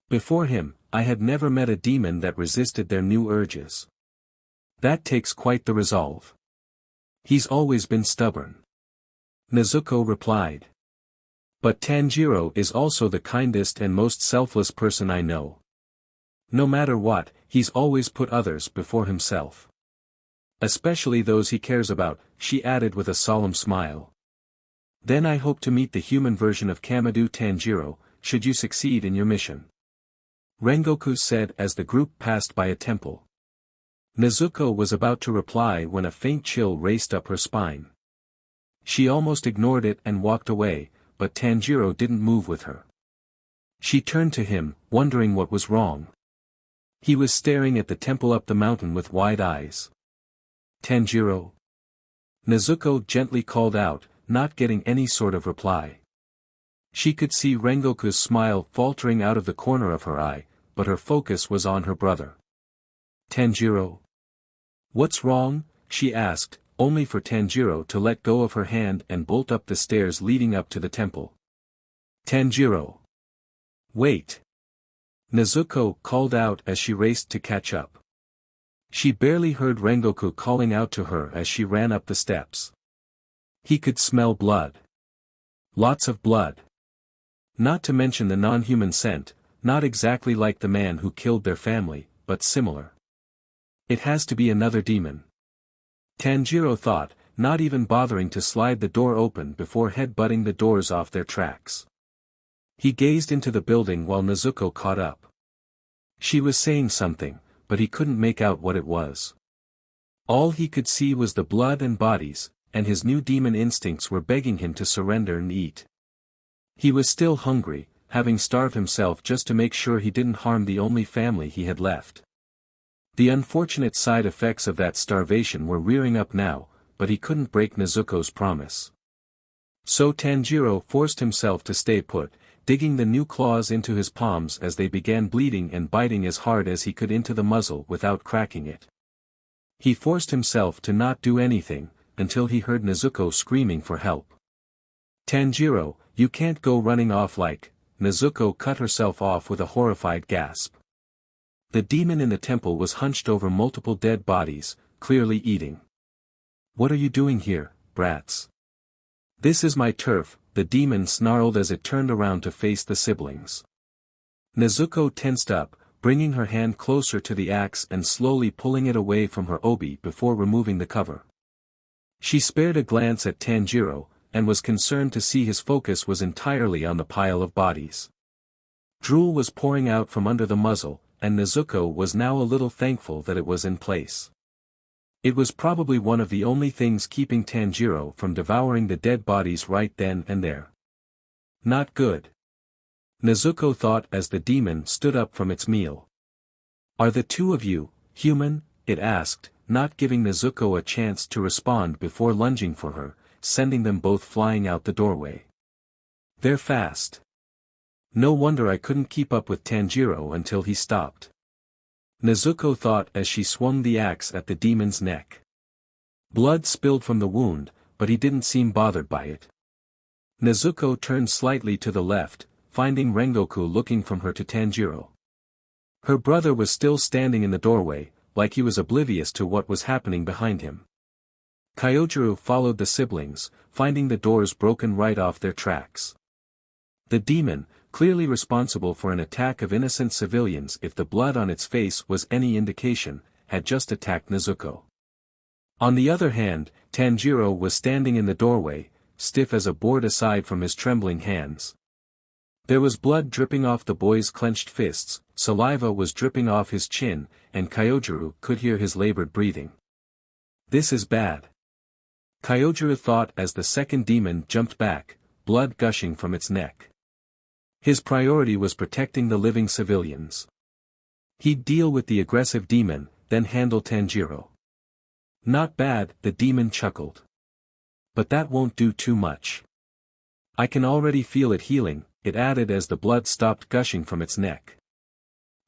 Before him, I had never met a demon that resisted their new urges. That takes quite the resolve. He's always been stubborn. Nezuko replied. But Tanjiro is also the kindest and most selfless person I know. No matter what, he's always put others before himself. Especially those he cares about, she added with a solemn smile. Then I hope to meet the human version of Kamado Tanjiro, should you succeed in your mission. Rengoku said as the group passed by a temple. Nezuko was about to reply when a faint chill raced up her spine. She almost ignored it and walked away, but Tanjiro didn't move with her. She turned to him, wondering what was wrong. He was staring at the temple up the mountain with wide eyes. Tanjiro? Nezuko gently called out, not getting any sort of reply. She could see Rengoku's smile faltering out of the corner of her eye, but her focus was on her brother. Tanjiro? What's wrong? She asked, only for Tanjiro to let go of her hand and bolt up the stairs leading up to the temple. Tanjiro! Wait! Nezuko called out as she raced to catch up. She barely heard Rengoku calling out to her as she ran up the steps. He could smell blood. Lots of blood. Not to mention the non-human scent, not exactly like the man who killed their family, but similar. It has to be another demon. Tanjiro thought, not even bothering to slide the door open before head-butting the doors off their tracks. He gazed into the building while Nezuko caught up. She was saying something, but he couldn't make out what it was. All he could see was the blood and bodies, and his new demon instincts were begging him to surrender and eat. He was still hungry, having starved himself just to make sure he didn't harm the only family he had left. The unfortunate side effects of that starvation were rearing up now, but he couldn't break Nezuko's promise. So Tanjiro forced himself to stay put, digging the new claws into his palms as they began bleeding and biting as hard as he could into the muzzle without cracking it. He forced himself to not do anything, until he heard Nezuko screaming for help. Tanjiro, you can't go running off like, Nezuko cut herself off with a horrified gasp. The demon in the temple was hunched over multiple dead bodies, clearly eating. What are you doing here, brats? This is my turf, the demon snarled as it turned around to face the siblings. Nezuko tensed up, bringing her hand closer to the axe and slowly pulling it away from her obi before removing the cover. She spared a glance at Tanjiro, and was concerned to see his focus was entirely on the pile of bodies. Drool was pouring out from under the muzzle, and Nezuko was now a little thankful that it was in place. It was probably one of the only things keeping Tanjiro from devouring the dead bodies right then and there. Not good. Nezuko thought as the demon stood up from its meal. Are the two of you, human? It asked, not giving Nezuko a chance to respond before lunging for her, sending them both flying out the doorway. They're fast. No wonder I couldn't keep up with Tanjiro until he stopped. Nezuko thought as she swung the axe at the demon's neck. Blood spilled from the wound, but he didn't seem bothered by it. Nezuko turned slightly to the left, finding Rengoku looking from her to Tanjiro. Her brother was still standing in the doorway, like he was oblivious to what was happening behind him. Kyojiro followed the siblings, finding the doors broken right off their tracks. The demon, clearly responsible for an attack of innocent civilians if the blood on its face was any indication, had just attacked Nezuko. On the other hand, Tanjiro was standing in the doorway, stiff as a board aside from his trembling hands. There was blood dripping off the boy's clenched fists, saliva was dripping off his chin, and Kyojiro could hear his labored breathing. This is bad. Kyojiro thought as the second demon jumped back, blood gushing from its neck. His priority was protecting the living civilians. He'd deal with the aggressive demon, then handle Tanjiro. Not bad, the demon chuckled. But that won't do too much. I can already feel it healing, it added as the blood stopped gushing from its neck.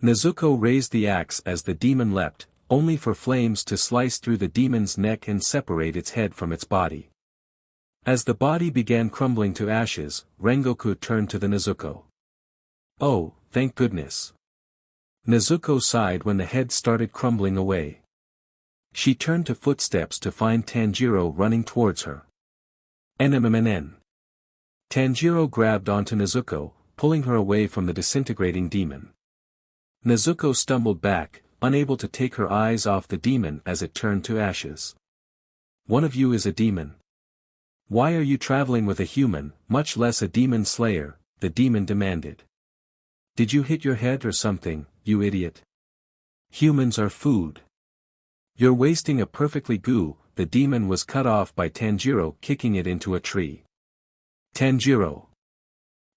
Nezuko raised the axe as the demon leapt, only for flames to slice through the demon's neck and separate its head from its body. As the body began crumbling to ashes, Rengoku turned to the Nezuko. Oh, thank goodness. Nezuko sighed when the head started crumbling away. She turned to footsteps to find Tanjiro running towards her. NMMN. Tanjiro grabbed onto Nezuko, pulling her away from the disintegrating demon. Nezuko stumbled back, unable to take her eyes off the demon as it turned to ashes. One of you is a demon. Why are you traveling with a human, much less a demon slayer? The demon demanded. Did you hit your head or something, you idiot? Humans are food. You're wasting a perfectly the demon was cut off by Tanjiro kicking it into a tree. Tanjiro!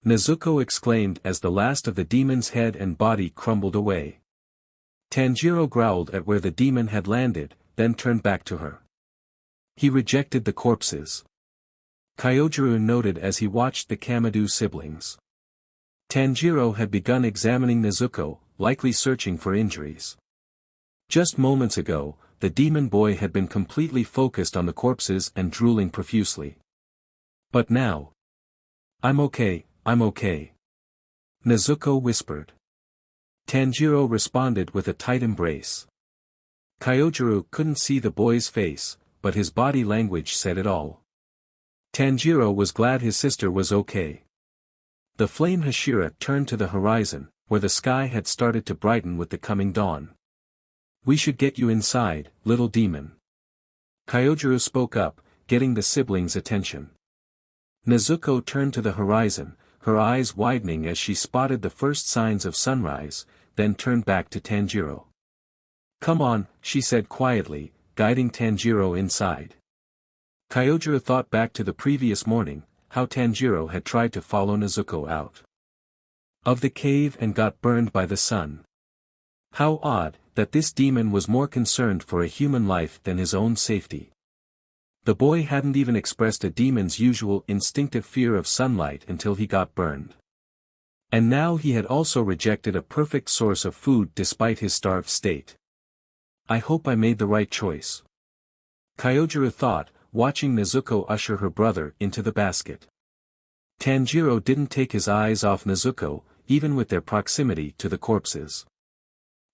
Nezuko exclaimed as the last of the demon's head and body crumbled away. Tanjiro growled at where the demon had landed, then turned back to her. He rejected the corpses. Kyojiro noted as he watched the Kamado siblings. Tanjiro had begun examining Nezuko, likely searching for injuries. Just moments ago, the demon boy had been completely focused on the corpses and drooling profusely. But now... I'm okay, I'm okay. Nezuko whispered. Tanjiro responded with a tight embrace. Kyojiro couldn't see the boy's face, but his body language said it all. Tanjiro was glad his sister was okay. The flame Hashira turned to the horizon, where the sky had started to brighten with the coming dawn. We should get you inside, little demon. Kyojiro spoke up, getting the siblings' attention. Nezuko turned to the horizon, her eyes widening as she spotted the first signs of sunrise, then turned back to Tanjiro. Come on, she said quietly, guiding Tanjiro inside. Kyojiro thought back to the previous morning, how Tanjiro had tried to follow Nezuko out of the cave and got burned by the sun. How odd, that this demon was more concerned for a human life than his own safety. The boy hadn't even expressed a demon's usual instinctive fear of sunlight until he got burned. And now he had also rejected a perfect source of food despite his starved state. I hope I made the right choice. Kyojiro thought, watching Nezuko usher her brother into the basket. Tanjiro didn't take his eyes off Nezuko, even with their proximity to the corpses.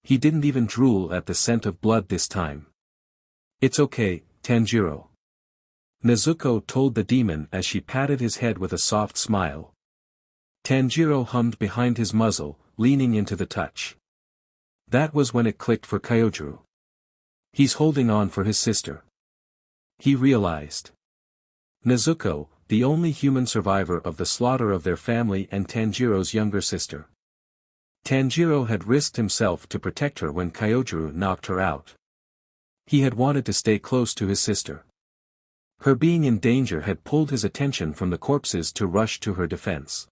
He didn't even drool at the scent of blood this time. It's okay, Tanjiro. Nezuko told the demon as she patted his head with a soft smile. Tanjiro hummed behind his muzzle, leaning into the touch. That was when it clicked for Kyojiro. He's holding on for his sister. He realized. Nezuko, the only human survivor of the slaughter of their family and Tanjiro's younger sister. Tanjiro had risked himself to protect her when Kyojiro knocked her out. He had wanted to stay close to his sister. Her being in danger had pulled his attention from the corpses to rush to her defense.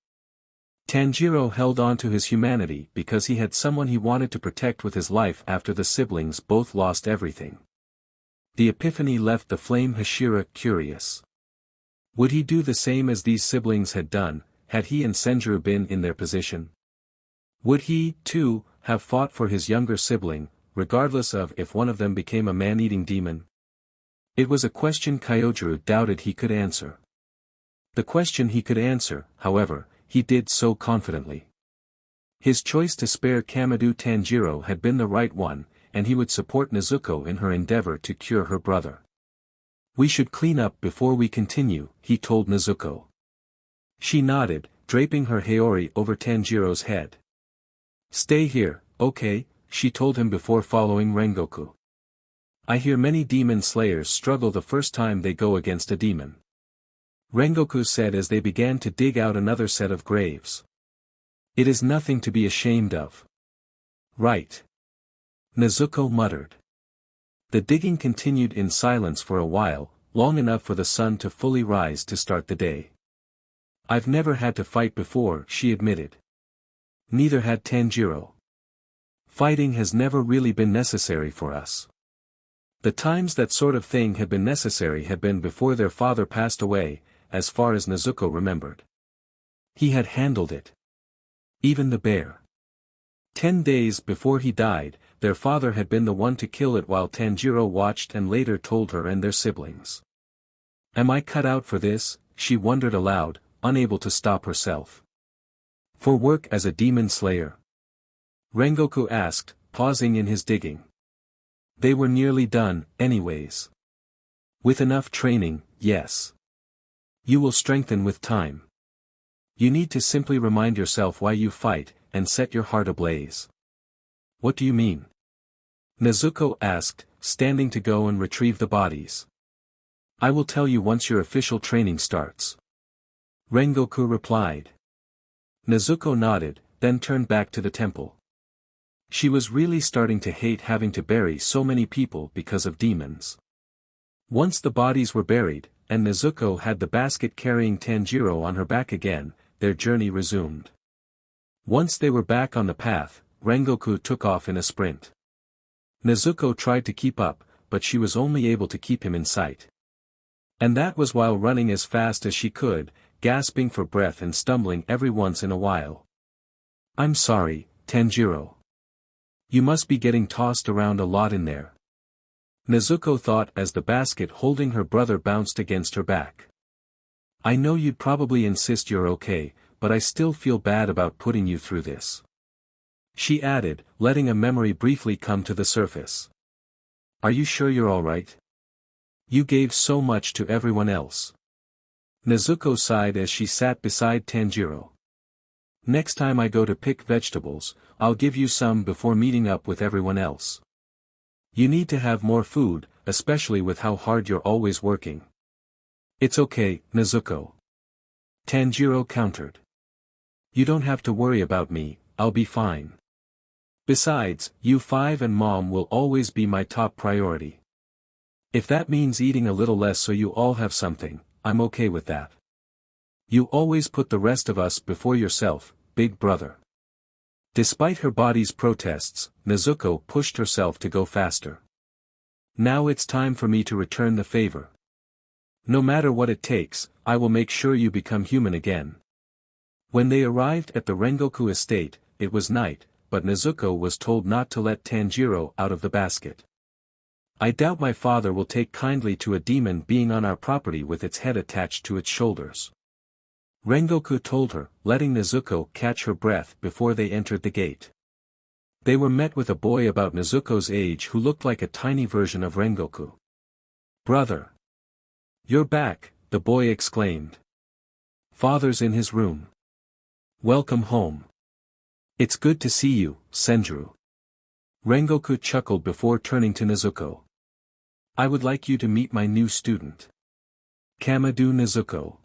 Tanjiro held on to his humanity because he had someone he wanted to protect with his life after the siblings both lost everything. The epiphany left the flame Hashira curious. Would he do the same as these siblings had done, had he and Senjuro been in their position? Would he, too, have fought for his younger sibling, regardless of if one of them became a man-eating demon? It was a question Kyojiro doubted he could answer. The question he could answer, however, he did so confidently. His choice to spare Kamado Tanjiro had been the right one, and he would support Nezuko in her endeavor to cure her brother. We should clean up before we continue, he told Nezuko. She nodded, draping her haori over Tanjiro's head. Stay here, okay, she told him before following Rengoku. I hear many demon slayers struggle the first time they go against a demon. Rengoku said as they began to dig out another set of graves. It is nothing to be ashamed of. Right. Nezuko muttered. The digging continued in silence for a while, long enough for the sun to fully rise to start the day. I've never had to fight before, she admitted. Neither had Tanjiro. Fighting has never really been necessary for us. The times that sort of thing had been necessary had been before their father passed away, as far as Nezuko remembered. He had handled it. Even the bear. 10 days before he died, their father had been the one to kill it while Tanjiro watched and later told her and their siblings. Am I cut out for this? She wondered aloud, unable to stop herself. For work as a demon slayer? Rengoku asked, pausing in his digging. They were nearly done, anyways. With enough training, yes. You will strengthen with time. You need to simply remind yourself why you fight, and set your heart ablaze. What do you mean? Nezuko asked, standing to go and retrieve the bodies. I will tell you once your official training starts. Rengoku replied. Nezuko nodded, then turned back to the temple. She was really starting to hate having to bury so many people because of demons. Once the bodies were buried, and Nezuko had the basket carrying Tanjiro on her back again, their journey resumed. Once they were back on the path, Rengoku took off in a sprint. Nezuko tried to keep up, but she was only able to keep him in sight. And that was while running as fast as she could, gasping for breath and stumbling every once in a while. "I'm sorry, Tanjiro. You must be getting tossed around a lot in there," Nezuko thought as the basket holding her brother bounced against her back. "I know you'd probably insist you're okay, but I still feel bad about putting you through this," she added, letting a memory briefly come to the surface. "Are you sure you're alright? You gave so much to everyone else." Nezuko sighed as she sat beside Tanjiro. "Next time I go to pick vegetables, I'll give you some before meeting up with everyone else. You need to have more food, especially with how hard you're always working." "It's okay, Nezuko," Tanjiro countered. "You don't have to worry about me, I'll be fine. Besides, you five and Mom will always be my top priority. If that means eating a little less so you all have something, I'm okay with that. You always put the rest of us before yourself, big brother." Despite her body's protests, Nezuko pushed herself to go faster. "Now it's time for me to return the favor. No matter what it takes, I will make sure you become human again." When they arrived at the Rengoku estate, it was night, but Nezuko was told not to let Tanjiro out of the basket. "I doubt my father will take kindly to a demon being on our property with its head attached to its shoulders," Rengoku told her, letting Nezuko catch her breath before they entered the gate. They were met with a boy about Nezuko's age who looked like a tiny version of Rengoku. "Brother! You're back," the boy exclaimed. "Father's in his room. Welcome home." "It's good to see you, Senjuro." Rengoku chuckled before turning to Nezuko. "I would like you to meet my new student. Kamado Nezuko.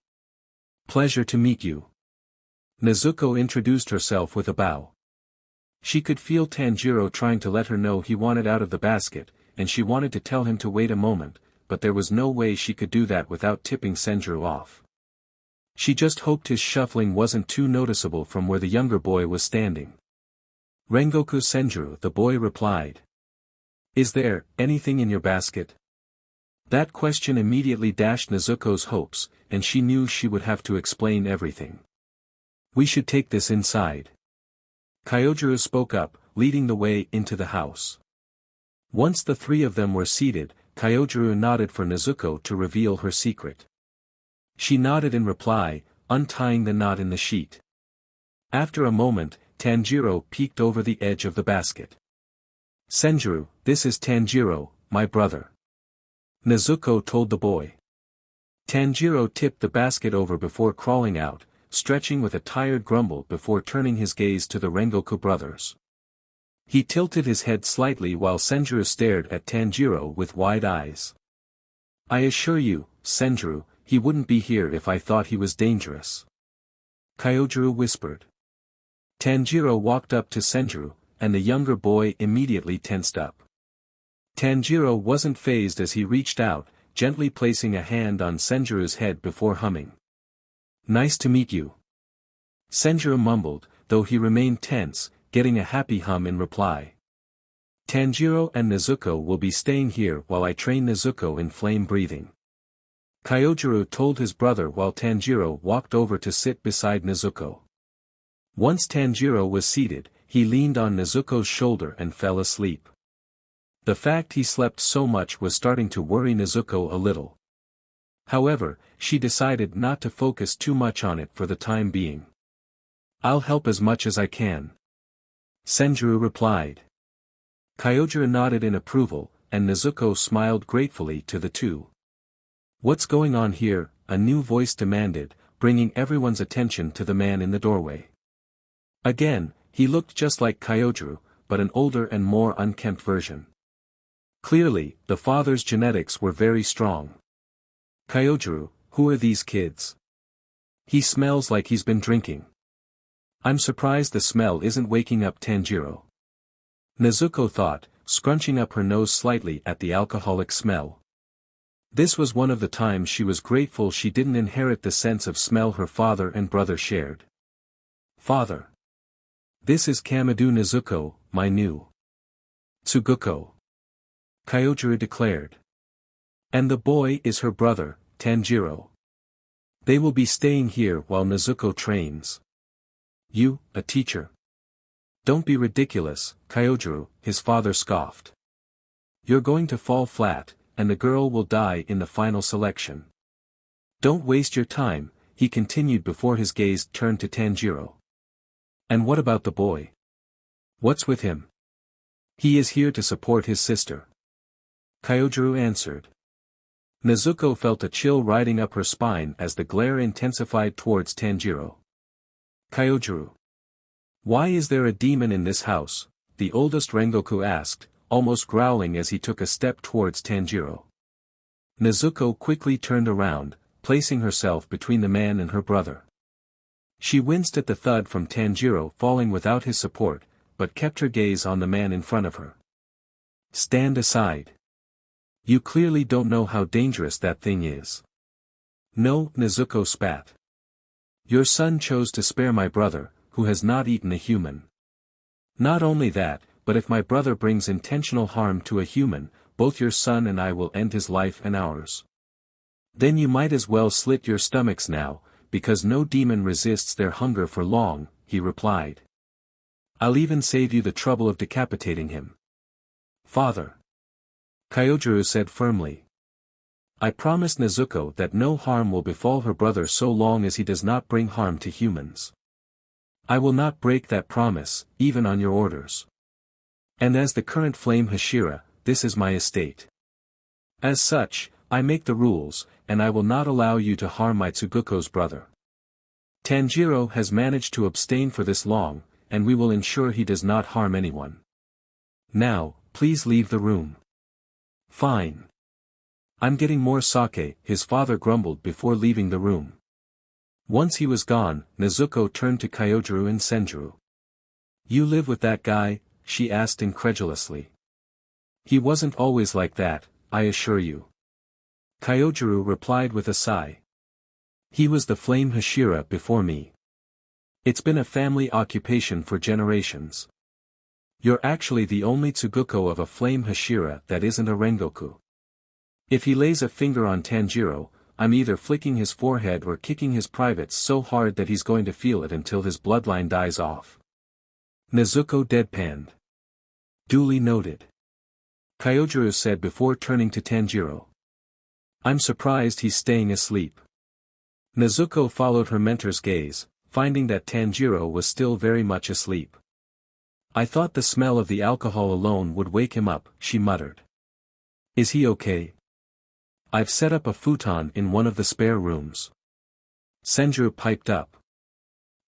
Pleasure to meet you." Nezuko introduced herself with a bow. She could feel Tanjiro trying to let her know he wanted out of the basket, and she wanted to tell him to wait a moment, but there was no way she could do that without tipping Senjuro off. She just hoped his shuffling wasn't too noticeable from where the younger boy was standing. "Rengoku Senjuro," the boy replied. "Is there anything in your basket?" That question immediately dashed Nezuko's hopes, and she knew she would have to explain everything. "We should take this inside." Kyojuro spoke up, leading the way into the house. Once the three of them were seated, Kyojuro nodded for Nezuko to reveal her secret. She nodded in reply, untying the knot in the sheet. After a moment, Tanjiro peeked over the edge of the basket. "Senjuro, this is Tanjiro, my brother," Nezuko told the boy. Tanjiro tipped the basket over before crawling out, stretching with a tired grumble before turning his gaze to the Rengoku brothers. He tilted his head slightly while Senjuro stared at Tanjiro with wide eyes. "I assure you, Senjuro, he wouldn't be here if I thought he was dangerous," Kyojuro whispered. Tanjiro walked up to Senjuro, and the younger boy immediately tensed up. Tanjiro wasn't fazed as he reached out, gently placing a hand on Senjuro's head before humming. "Nice to meet you," Senjuro mumbled, though he remained tense, getting a happy hum in reply. "Tanjiro and Nezuko will be staying here while I train Nezuko in flame breathing," Kyojuro told his brother while Tanjiro walked over to sit beside Nezuko. Once Tanjiro was seated, he leaned on Nezuko's shoulder and fell asleep. The fact he slept so much was starting to worry Nezuko a little. However, she decided not to focus too much on it for the time being. "I'll help as much as I can," Senjuro replied. Kyojuro nodded in approval, and Nezuko smiled gratefully to the two. "What's going on here?" a new voice demanded, bringing everyone's attention to the man in the doorway. Again, he looked just like Kyojuro, but an older and more unkempt version. Clearly, the father's genetics were very strong. "Kyojuro, who are these kids? He smells like he's been drinking. I'm surprised the smell isn't waking up Tanjiro," Nezuko thought, scrunching up her nose slightly at the alcoholic smell. This was one of the times she was grateful she didn't inherit the sense of smell her father and brother shared. Father. This is Kamado Nezuko, my new Tsuguko. Kyojiro declared. And the boy is her brother, Tanjiro. They will be staying here while Nezuko trains. You, a teacher. Don't be ridiculous, Kyojiro, his father scoffed. You're going to fall flat, and the girl will die in the final selection. Don't waste your time, he continued before his gaze turned to Tanjiro. And what about the boy? What's with him? He is here to support his sister. Kyojiro answered. Nezuko felt a chill riding up her spine as the glare intensified towards Tanjiro. Kyojiro. Why is there a demon in this house? The oldest Rengoku asked, almost growling as he took a step towards Tanjiro. Nezuko quickly turned around, placing herself between the man and her brother. She winced at the thud from Tanjiro falling without his support, but kept her gaze on the man in front of her. Stand aside. You clearly don't know how dangerous that thing is. No, Nezuko spat. Your son chose to spare my brother, who has not eaten a human. Not only that, but if my brother brings intentional harm to a human, both your son and I will end his life and ours. Then you might as well slit your stomachs now, because no demon resists their hunger for long, he replied. I'll even save you the trouble of decapitating him. Father. Kyojiro said firmly. I promise Nezuko that no harm will befall her brother so long as he does not bring harm to humans. I will not break that promise, even on your orders. And as the current Flame Hashira, this is my estate. As such, I make the rules, and I will not allow you to harm my Tsuguko's brother. Tanjiro has managed to abstain for this long, and we will ensure he does not harm anyone. Now, please leave the room. Fine. I'm getting more sake, his father grumbled before leaving the room. Once he was gone, Nezuko turned to Kyojiro and Senjuro. You live with that guy? She asked incredulously. He wasn't always like that, I assure you. Kyojiro replied with a sigh. He was the Flame Hashira before me. It's been a family occupation for generations. You're actually the only Tsuguko of a Flame Hashira that isn't a Rengoku. If he lays a finger on Tanjiro, I'm either flicking his forehead or kicking his privates so hard that he's going to feel it until his bloodline dies off. Nezuko deadpanned. Duly noted. Kyojiro said before turning to Tanjiro. I'm surprised he's staying asleep. Nezuko followed her mentor's gaze, finding that Tanjiro was still very much asleep. I thought the smell of the alcohol alone would wake him up, she muttered. Is he okay? I've set up a futon in one of the spare rooms. Senjuro piped up.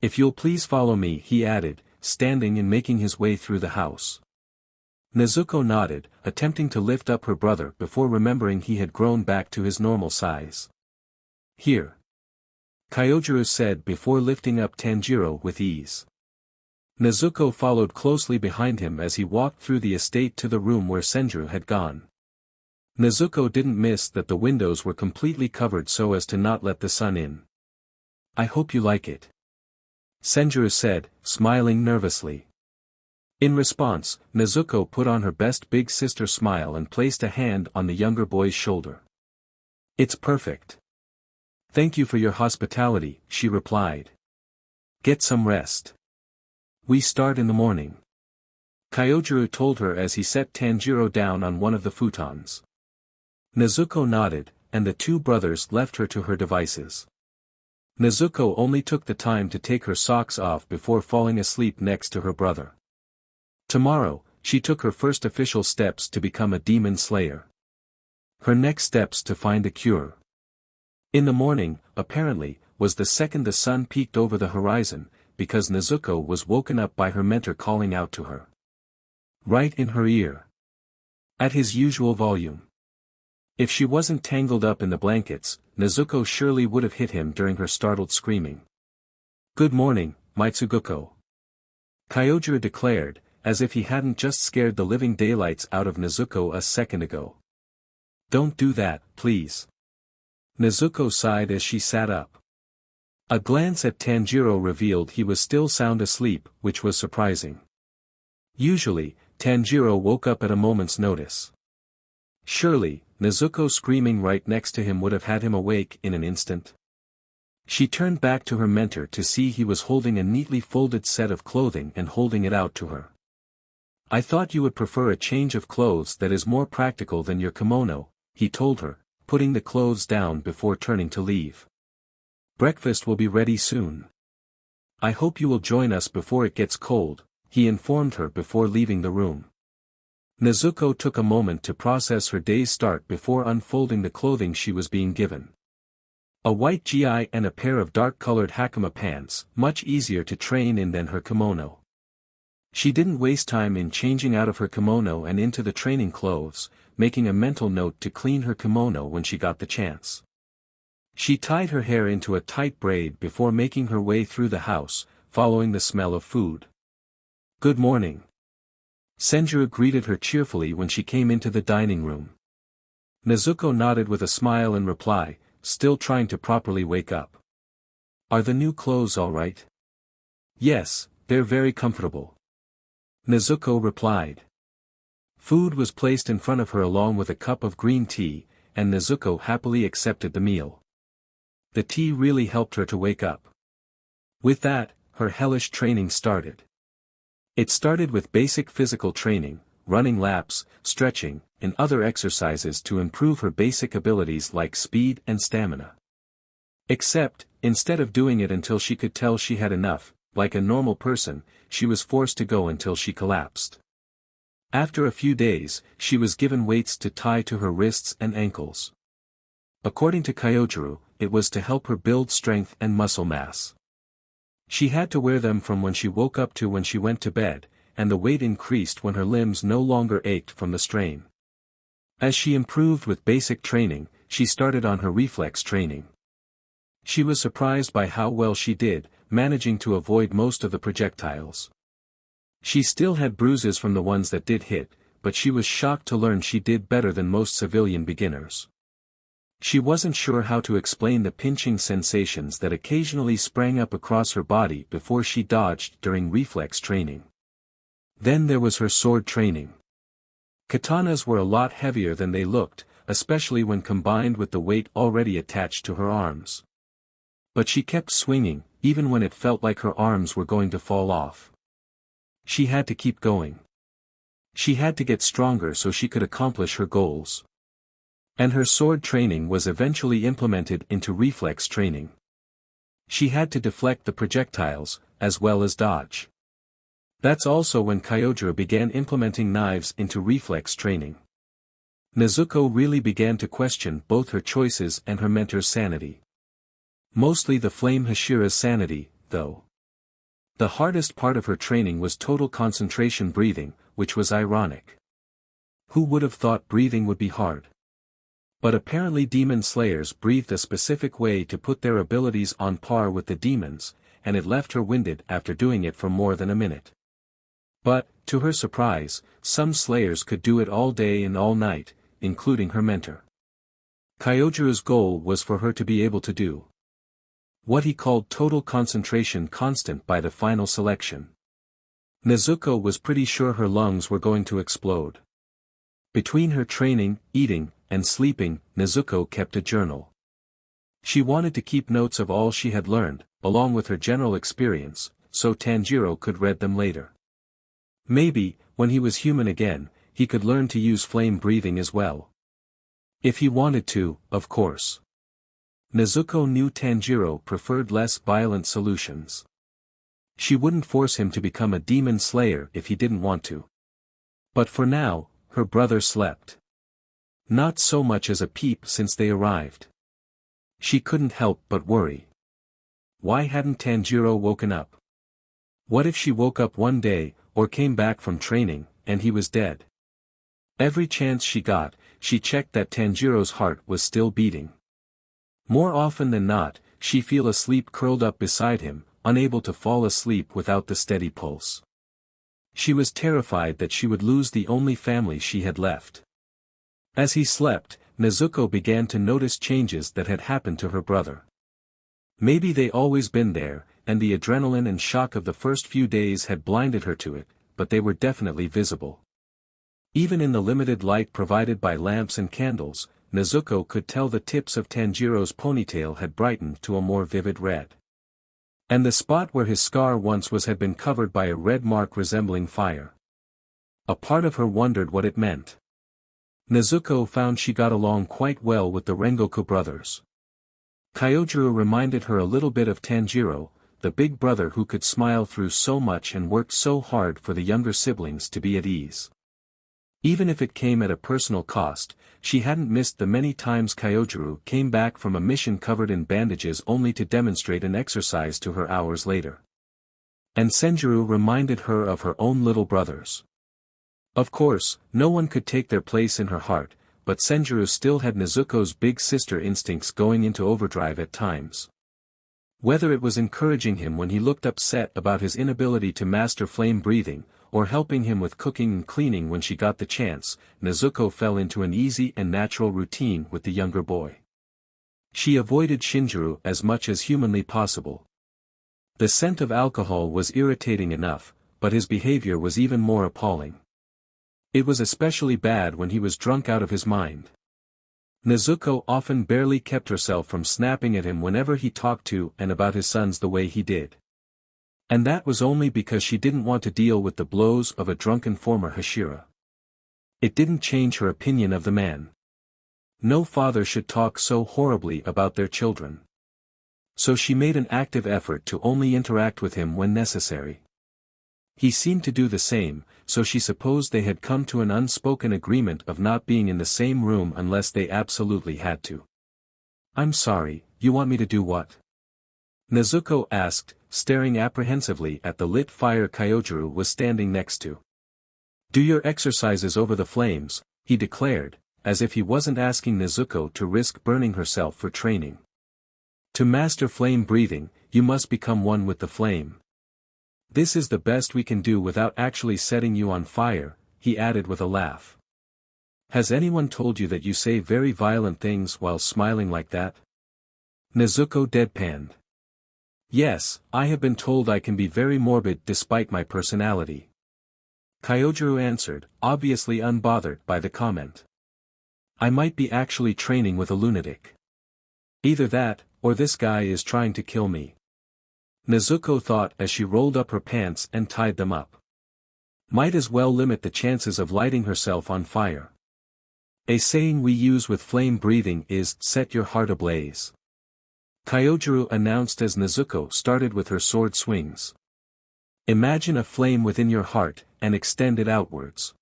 If you'll please follow me, he added, standing and making his way through the house. Nezuko nodded, attempting to lift up her brother before remembering he had grown back to his normal size. Here. Kyojiro said before lifting up Tanjiro with ease. Nezuko followed closely behind him as he walked through the estate to the room where Senjuro had gone. Nezuko didn't miss that the windows were completely covered so as to not let the sun in. I hope you like it. Senjuro said, smiling nervously. In response, Nezuko put on her best big sister smile and placed a hand on the younger boy's shoulder. It's perfect. Thank you for your hospitality, she replied. Get some rest. We start in the morning. Kyojiro told her as he set Tanjiro down on one of the futons. Nezuko nodded, and the two brothers left her to her devices. Nezuko only took the time to take her socks off before falling asleep next to her brother. Tomorrow, she took her first official steps to become a demon slayer. Her next steps to find a cure. In the morning, apparently, was the second the sun peeked over the horizon, because Nezuko was woken up by her mentor calling out to her. Right in her ear. At his usual volume. If she wasn't tangled up in the blankets, Nezuko surely would have hit him during her startled screaming. Good morning, my Tsuguko. Kyojiro declared, as if he hadn't just scared the living daylights out of Nezuko a second ago. Don't do that, please. Nezuko sighed as she sat up. A glance at Tanjiro revealed he was still sound asleep, which was surprising. Usually, Tanjiro woke up at a moment's notice. Surely, Nezuko screaming right next to him would have had him awake in an instant. She turned back to her mentor to see he was holding a neatly folded set of clothing and holding it out to her. I thought you would prefer a change of clothes that is more practical than your kimono, he told her, putting the clothes down before turning to leave. Breakfast will be ready soon. I hope you will join us before it gets cold, he informed her before leaving the room. Nezuko took a moment to process her day's start before unfolding the clothing she was being given. A white gi and a pair of dark-colored hakama pants, much easier to train in than her kimono. She didn't waste time in changing out of her kimono and into the training clothes, making a mental note to clean her kimono when she got the chance. She tied her hair into a tight braid before making her way through the house, following the smell of food. Good morning. Tanjiro greeted her cheerfully when she came into the dining room. Nezuko nodded with a smile in reply, still trying to properly wake up. Are the new clothes all right? Yes, they're very comfortable. Nezuko replied. Food was placed in front of her along with a cup of green tea, and Nezuko happily accepted the meal. The tea really helped her to wake up. With that, her hellish training started. It started with basic physical training, running laps, stretching, and other exercises to improve her basic abilities like speed and stamina. Except, instead of doing it until she could tell she had enough, like a normal person, she was forced to go until she collapsed. After a few days, she was given weights to tie to her wrists and ankles. According to Kyojiro, it was to help her build strength and muscle mass. She had to wear them from when she woke up to when she went to bed, and the weight increased when her limbs no longer ached from the strain. As she improved with basic training, she started on her reflex training. She was surprised by how well she did, managing to avoid most of the projectiles. She still had bruises from the ones that did hit, but she was shocked to learn she did better than most civilian beginners. She wasn't sure how to explain the pinching sensations that occasionally sprang up across her body before she dodged during reflex training. Then there was her sword training. Katanas were a lot heavier than they looked, especially when combined with the weight already attached to her arms. But she kept swinging, even when it felt like her arms were going to fall off. She had to keep going. She had to get stronger so she could accomplish her goals. And her sword training was eventually implemented into reflex training. She had to deflect the projectiles, as well as dodge. That's also when Kyojiro began implementing knives into reflex training. Nezuko really began to question both her choices and her mentor's sanity. Mostly the Flame Hashira's sanity, though. The hardest part of her training was total concentration breathing, which was ironic. Who would have thought breathing would be hard? But apparently demon slayers breathed a specific way to put their abilities on par with the demons, and it left her winded after doing it for more than a minute. But, to her surprise, some slayers could do it all day and all night, including her mentor. Kyojiro's goal was for her to be able to do what he called total concentration constant by the final selection. Nezuko was pretty sure her lungs were going to explode. Between her training, eating, and sleeping, Nezuko kept a journal. She wanted to keep notes of all she had learned, along with her general experience, so Tanjiro could read them later. Maybe, when he was human again, he could learn to use flame breathing as well. If he wanted to, of course. Nezuko knew Tanjiro preferred less violent solutions. She wouldn't force him to become a demon slayer if he didn't want to. But for now, her brother slept. Not so much as a peep since they arrived. She couldn't help but worry. Why hadn't Tanjiro woken up? What if she woke up one day, or came back from training, and he was dead? Every chance she got, she checked that Tanjiro's heart was still beating. More often than not, she fell asleep curled up beside him, unable to fall asleep without the steady pulse. She was terrified that she would lose the only family she had left. As he slept, Nezuko began to notice changes that had happened to her brother. Maybe they always been there, and the adrenaline and shock of the first few days had blinded her to it, but they were definitely visible. Even in the limited light provided by lamps and candles, Nezuko could tell the tips of Tanjiro's ponytail had brightened to a more vivid red. And the spot where his scar once was had been covered by a red mark resembling fire. A part of her wondered what it meant. Nezuko found she got along quite well with the Rengoku brothers. Kyojuro reminded her a little bit of Tanjiro, the big brother who could smile through so much and worked so hard for the younger siblings to be at ease. Even if it came at a personal cost, she hadn't missed the many times Kyojuro came back from a mission covered in bandages only to demonstrate an exercise to her hours later. And Senjuro reminded her of her own little brothers. Of course, no one could take their place in her heart, but Senjuro still had Nezuko's big sister instincts going into overdrive at times. Whether it was encouraging him when he looked upset about his inability to master flame breathing, or helping him with cooking and cleaning when she got the chance, Nezuko fell into an easy and natural routine with the younger boy. She avoided Shinjiro as much as humanly possible. The scent of alcohol was irritating enough, but his behavior was even more appalling. It was especially bad when he was drunk out of his mind. Nezuko often barely kept herself from snapping at him whenever he talked to and about his sons the way he did. And that was only because she didn't want to deal with the blows of a drunken former Hashira. It didn't change her opinion of the man. No father should talk so horribly about their children. So she made an active effort to only interact with him when necessary. He seemed to do the same, so she supposed they had come to an unspoken agreement of not being in the same room unless they absolutely had to. "I'm sorry, you want me to do what?" Nezuko asked, staring apprehensively at the lit fire Kyojuro was standing next to. "Do your exercises over the flames," he declared, as if he wasn't asking Nezuko to risk burning herself for training. "To master flame breathing, you must become one with the flame. This is the best we can do without actually setting you on fire," he added with a laugh. "Has anyone told you that you say very violent things while smiling like that?" Nezuko deadpanned. "Yes, I have been told I can be very morbid despite my personality." Kyojuro answered, obviously unbothered by the comment. "I might be actually training with a lunatic. Either that, or this guy is trying to kill me." Nezuko thought as she rolled up her pants and tied them up. Might as well limit the chances of lighting herself on fire. A saying we use with flame breathing is, "set your heart ablaze." Kyojuro announced as Nezuko started with her sword swings. "Imagine a flame within your heart, and extend it outwards.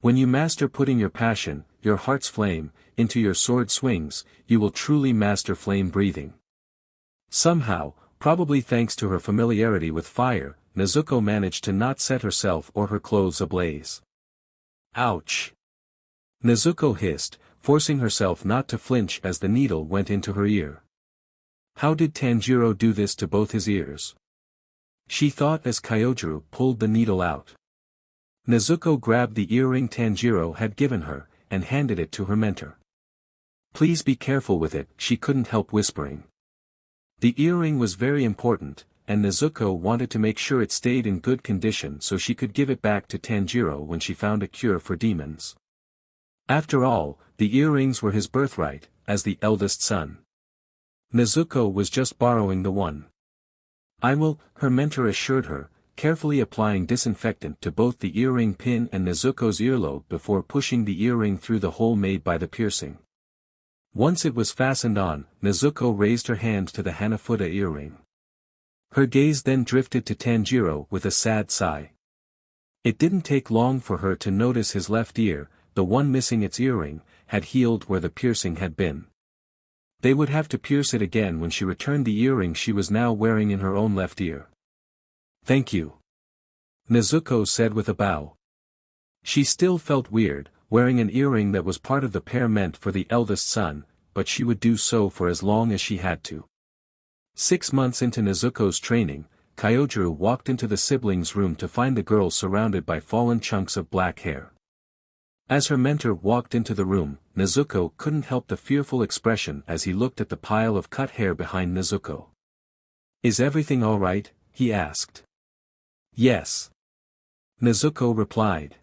When you master putting your passion, your heart's flame, into your sword swings, you will truly master flame breathing." Somehow, probably thanks to her familiarity with fire, Nezuko managed to not set herself or her clothes ablaze. "Ouch!" Nezuko hissed, forcing herself not to flinch as the needle went into her ear. How did Tanjiro do this to both his ears? She thought as Kyojuro pulled the needle out. Nezuko grabbed the earring Tanjiro had given her, and handed it to her mentor. "Please be careful with it," she couldn't help whispering. The earring was very important, and Nezuko wanted to make sure it stayed in good condition so she could give it back to Tanjiro when she found a cure for demons. After all, the earrings were his birthright, as the eldest son. Nezuko was just borrowing the one. "I will," her mentor assured her, carefully applying disinfectant to both the earring pin and Nezuko's earlobe before pushing the earring through the hole made by the piercing. Once it was fastened on, Nezuko raised her hand to the Hanafuda earring. Her gaze then drifted to Tanjiro with a sad sigh. It didn't take long for her to notice his left ear, the one missing its earring, had healed where the piercing had been. They would have to pierce it again when she returned the earring she was now wearing in her own left ear. "Thank you," Nezuko said with a bow. She still felt weird, wearing an earring that was part of the pair meant for the eldest son, but she would do so for as long as she had to. 6 months into Nezuko's training, Kyojuro walked into the siblings' room to find the girl surrounded by fallen chunks of black hair. As her mentor walked into the room, Nezuko couldn't help the fearful expression as he looked at the pile of cut hair behind Nezuko. "Is everything all right?" he asked. "Yes," Nezuko replied.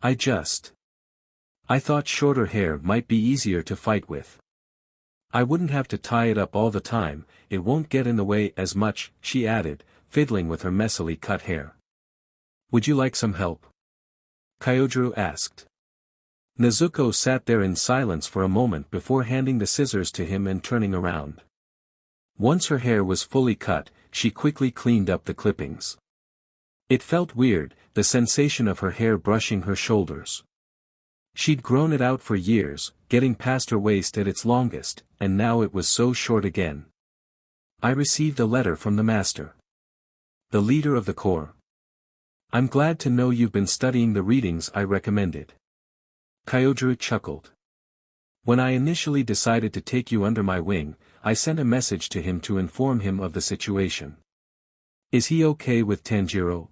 I thought shorter hair might be easier to fight with. I wouldn't have to tie it up all the time, it won't get in the way as much," she added, fiddling with her messily cut hair. "Would you like some help?" Kyojiro asked. Nezuko sat there in silence for a moment before handing the scissors to him and turning around. Once her hair was fully cut, she quickly cleaned up the clippings. It felt weird, the sensation of her hair brushing her shoulders. She'd grown it out for years, getting past her waist at its longest, and now it was so short again. "I received a letter from the master. The leader of the corps. I'm glad to know you've been studying the readings I recommended." Kyojiro chuckled. "When I initially decided to take you under my wing, I sent a message to him to inform him of the situation." "Is he okay with Tanjiro?"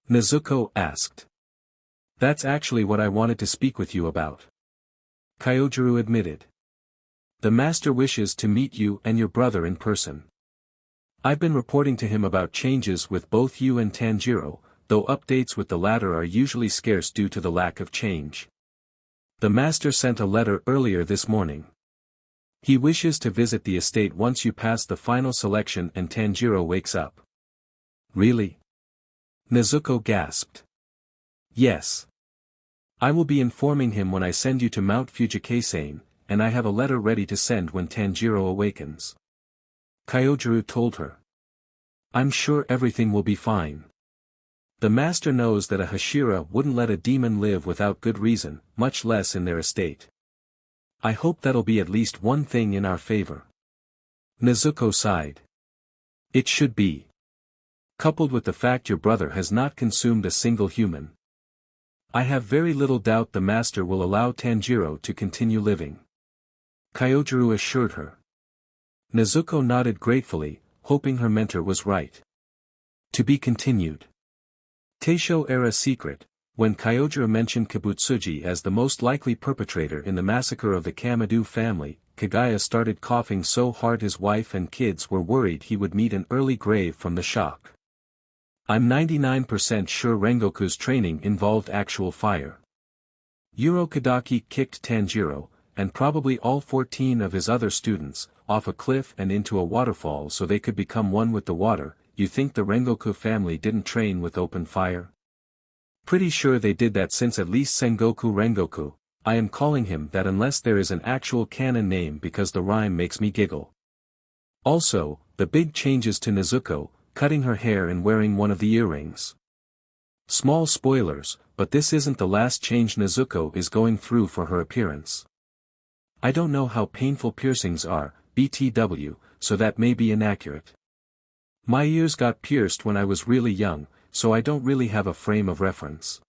Nezuko asked. "That's actually what I wanted to speak with you about," Kyojiro admitted. "The master wishes to meet you and your brother in person. I've been reporting to him about changes with both you and Tanjiro, though updates with the latter are usually scarce due to the lack of change. The master sent a letter earlier this morning. He wishes to visit the estate once you pass the final selection and Tanjiro wakes up." "Really?" Nezuko gasped. "Yes. I will be informing him when I send you to Mount Fujikase, and I have a letter ready to send when Tanjiro awakens," Kyojiro told her. "I'm sure everything will be fine. The master knows that a Hashira wouldn't let a demon live without good reason, much less in their estate. I hope that'll be at least one thing in our favor." Nezuko sighed. "It should be. Coupled with the fact your brother has not consumed a single human. I have very little doubt the master will allow Tanjiro to continue living," Kyojiro assured her. Nezuko nodded gratefully, hoping her mentor was right. To be continued. Taisho-era secret. When Kyojiro mentioned Kibutsuji as the most likely perpetrator in the massacre of the Kamado family, Kagaya started coughing so hard his wife and kids were worried he would meet an early grave from the shock. "I'm 99% sure Rengoku's training involved actual fire. Urokadaki kicked Tanjiro, and probably all 14 of his other students, off a cliff and into a waterfall so they could become one with the water. You think the Rengoku family didn't train with open fire? Pretty sure they did that since at least Sengoku Rengoku. I am calling him that unless there is an actual canon name because the rhyme makes me giggle." Also, the big changes to Nezuko, cutting her hair and wearing one of the earrings. Small spoilers, but this isn't the last change Nezuko is going through for her appearance. I don't know how painful piercings are, BTW, so that may be inaccurate. My ears got pierced when I was really young, so I don't really have a frame of reference.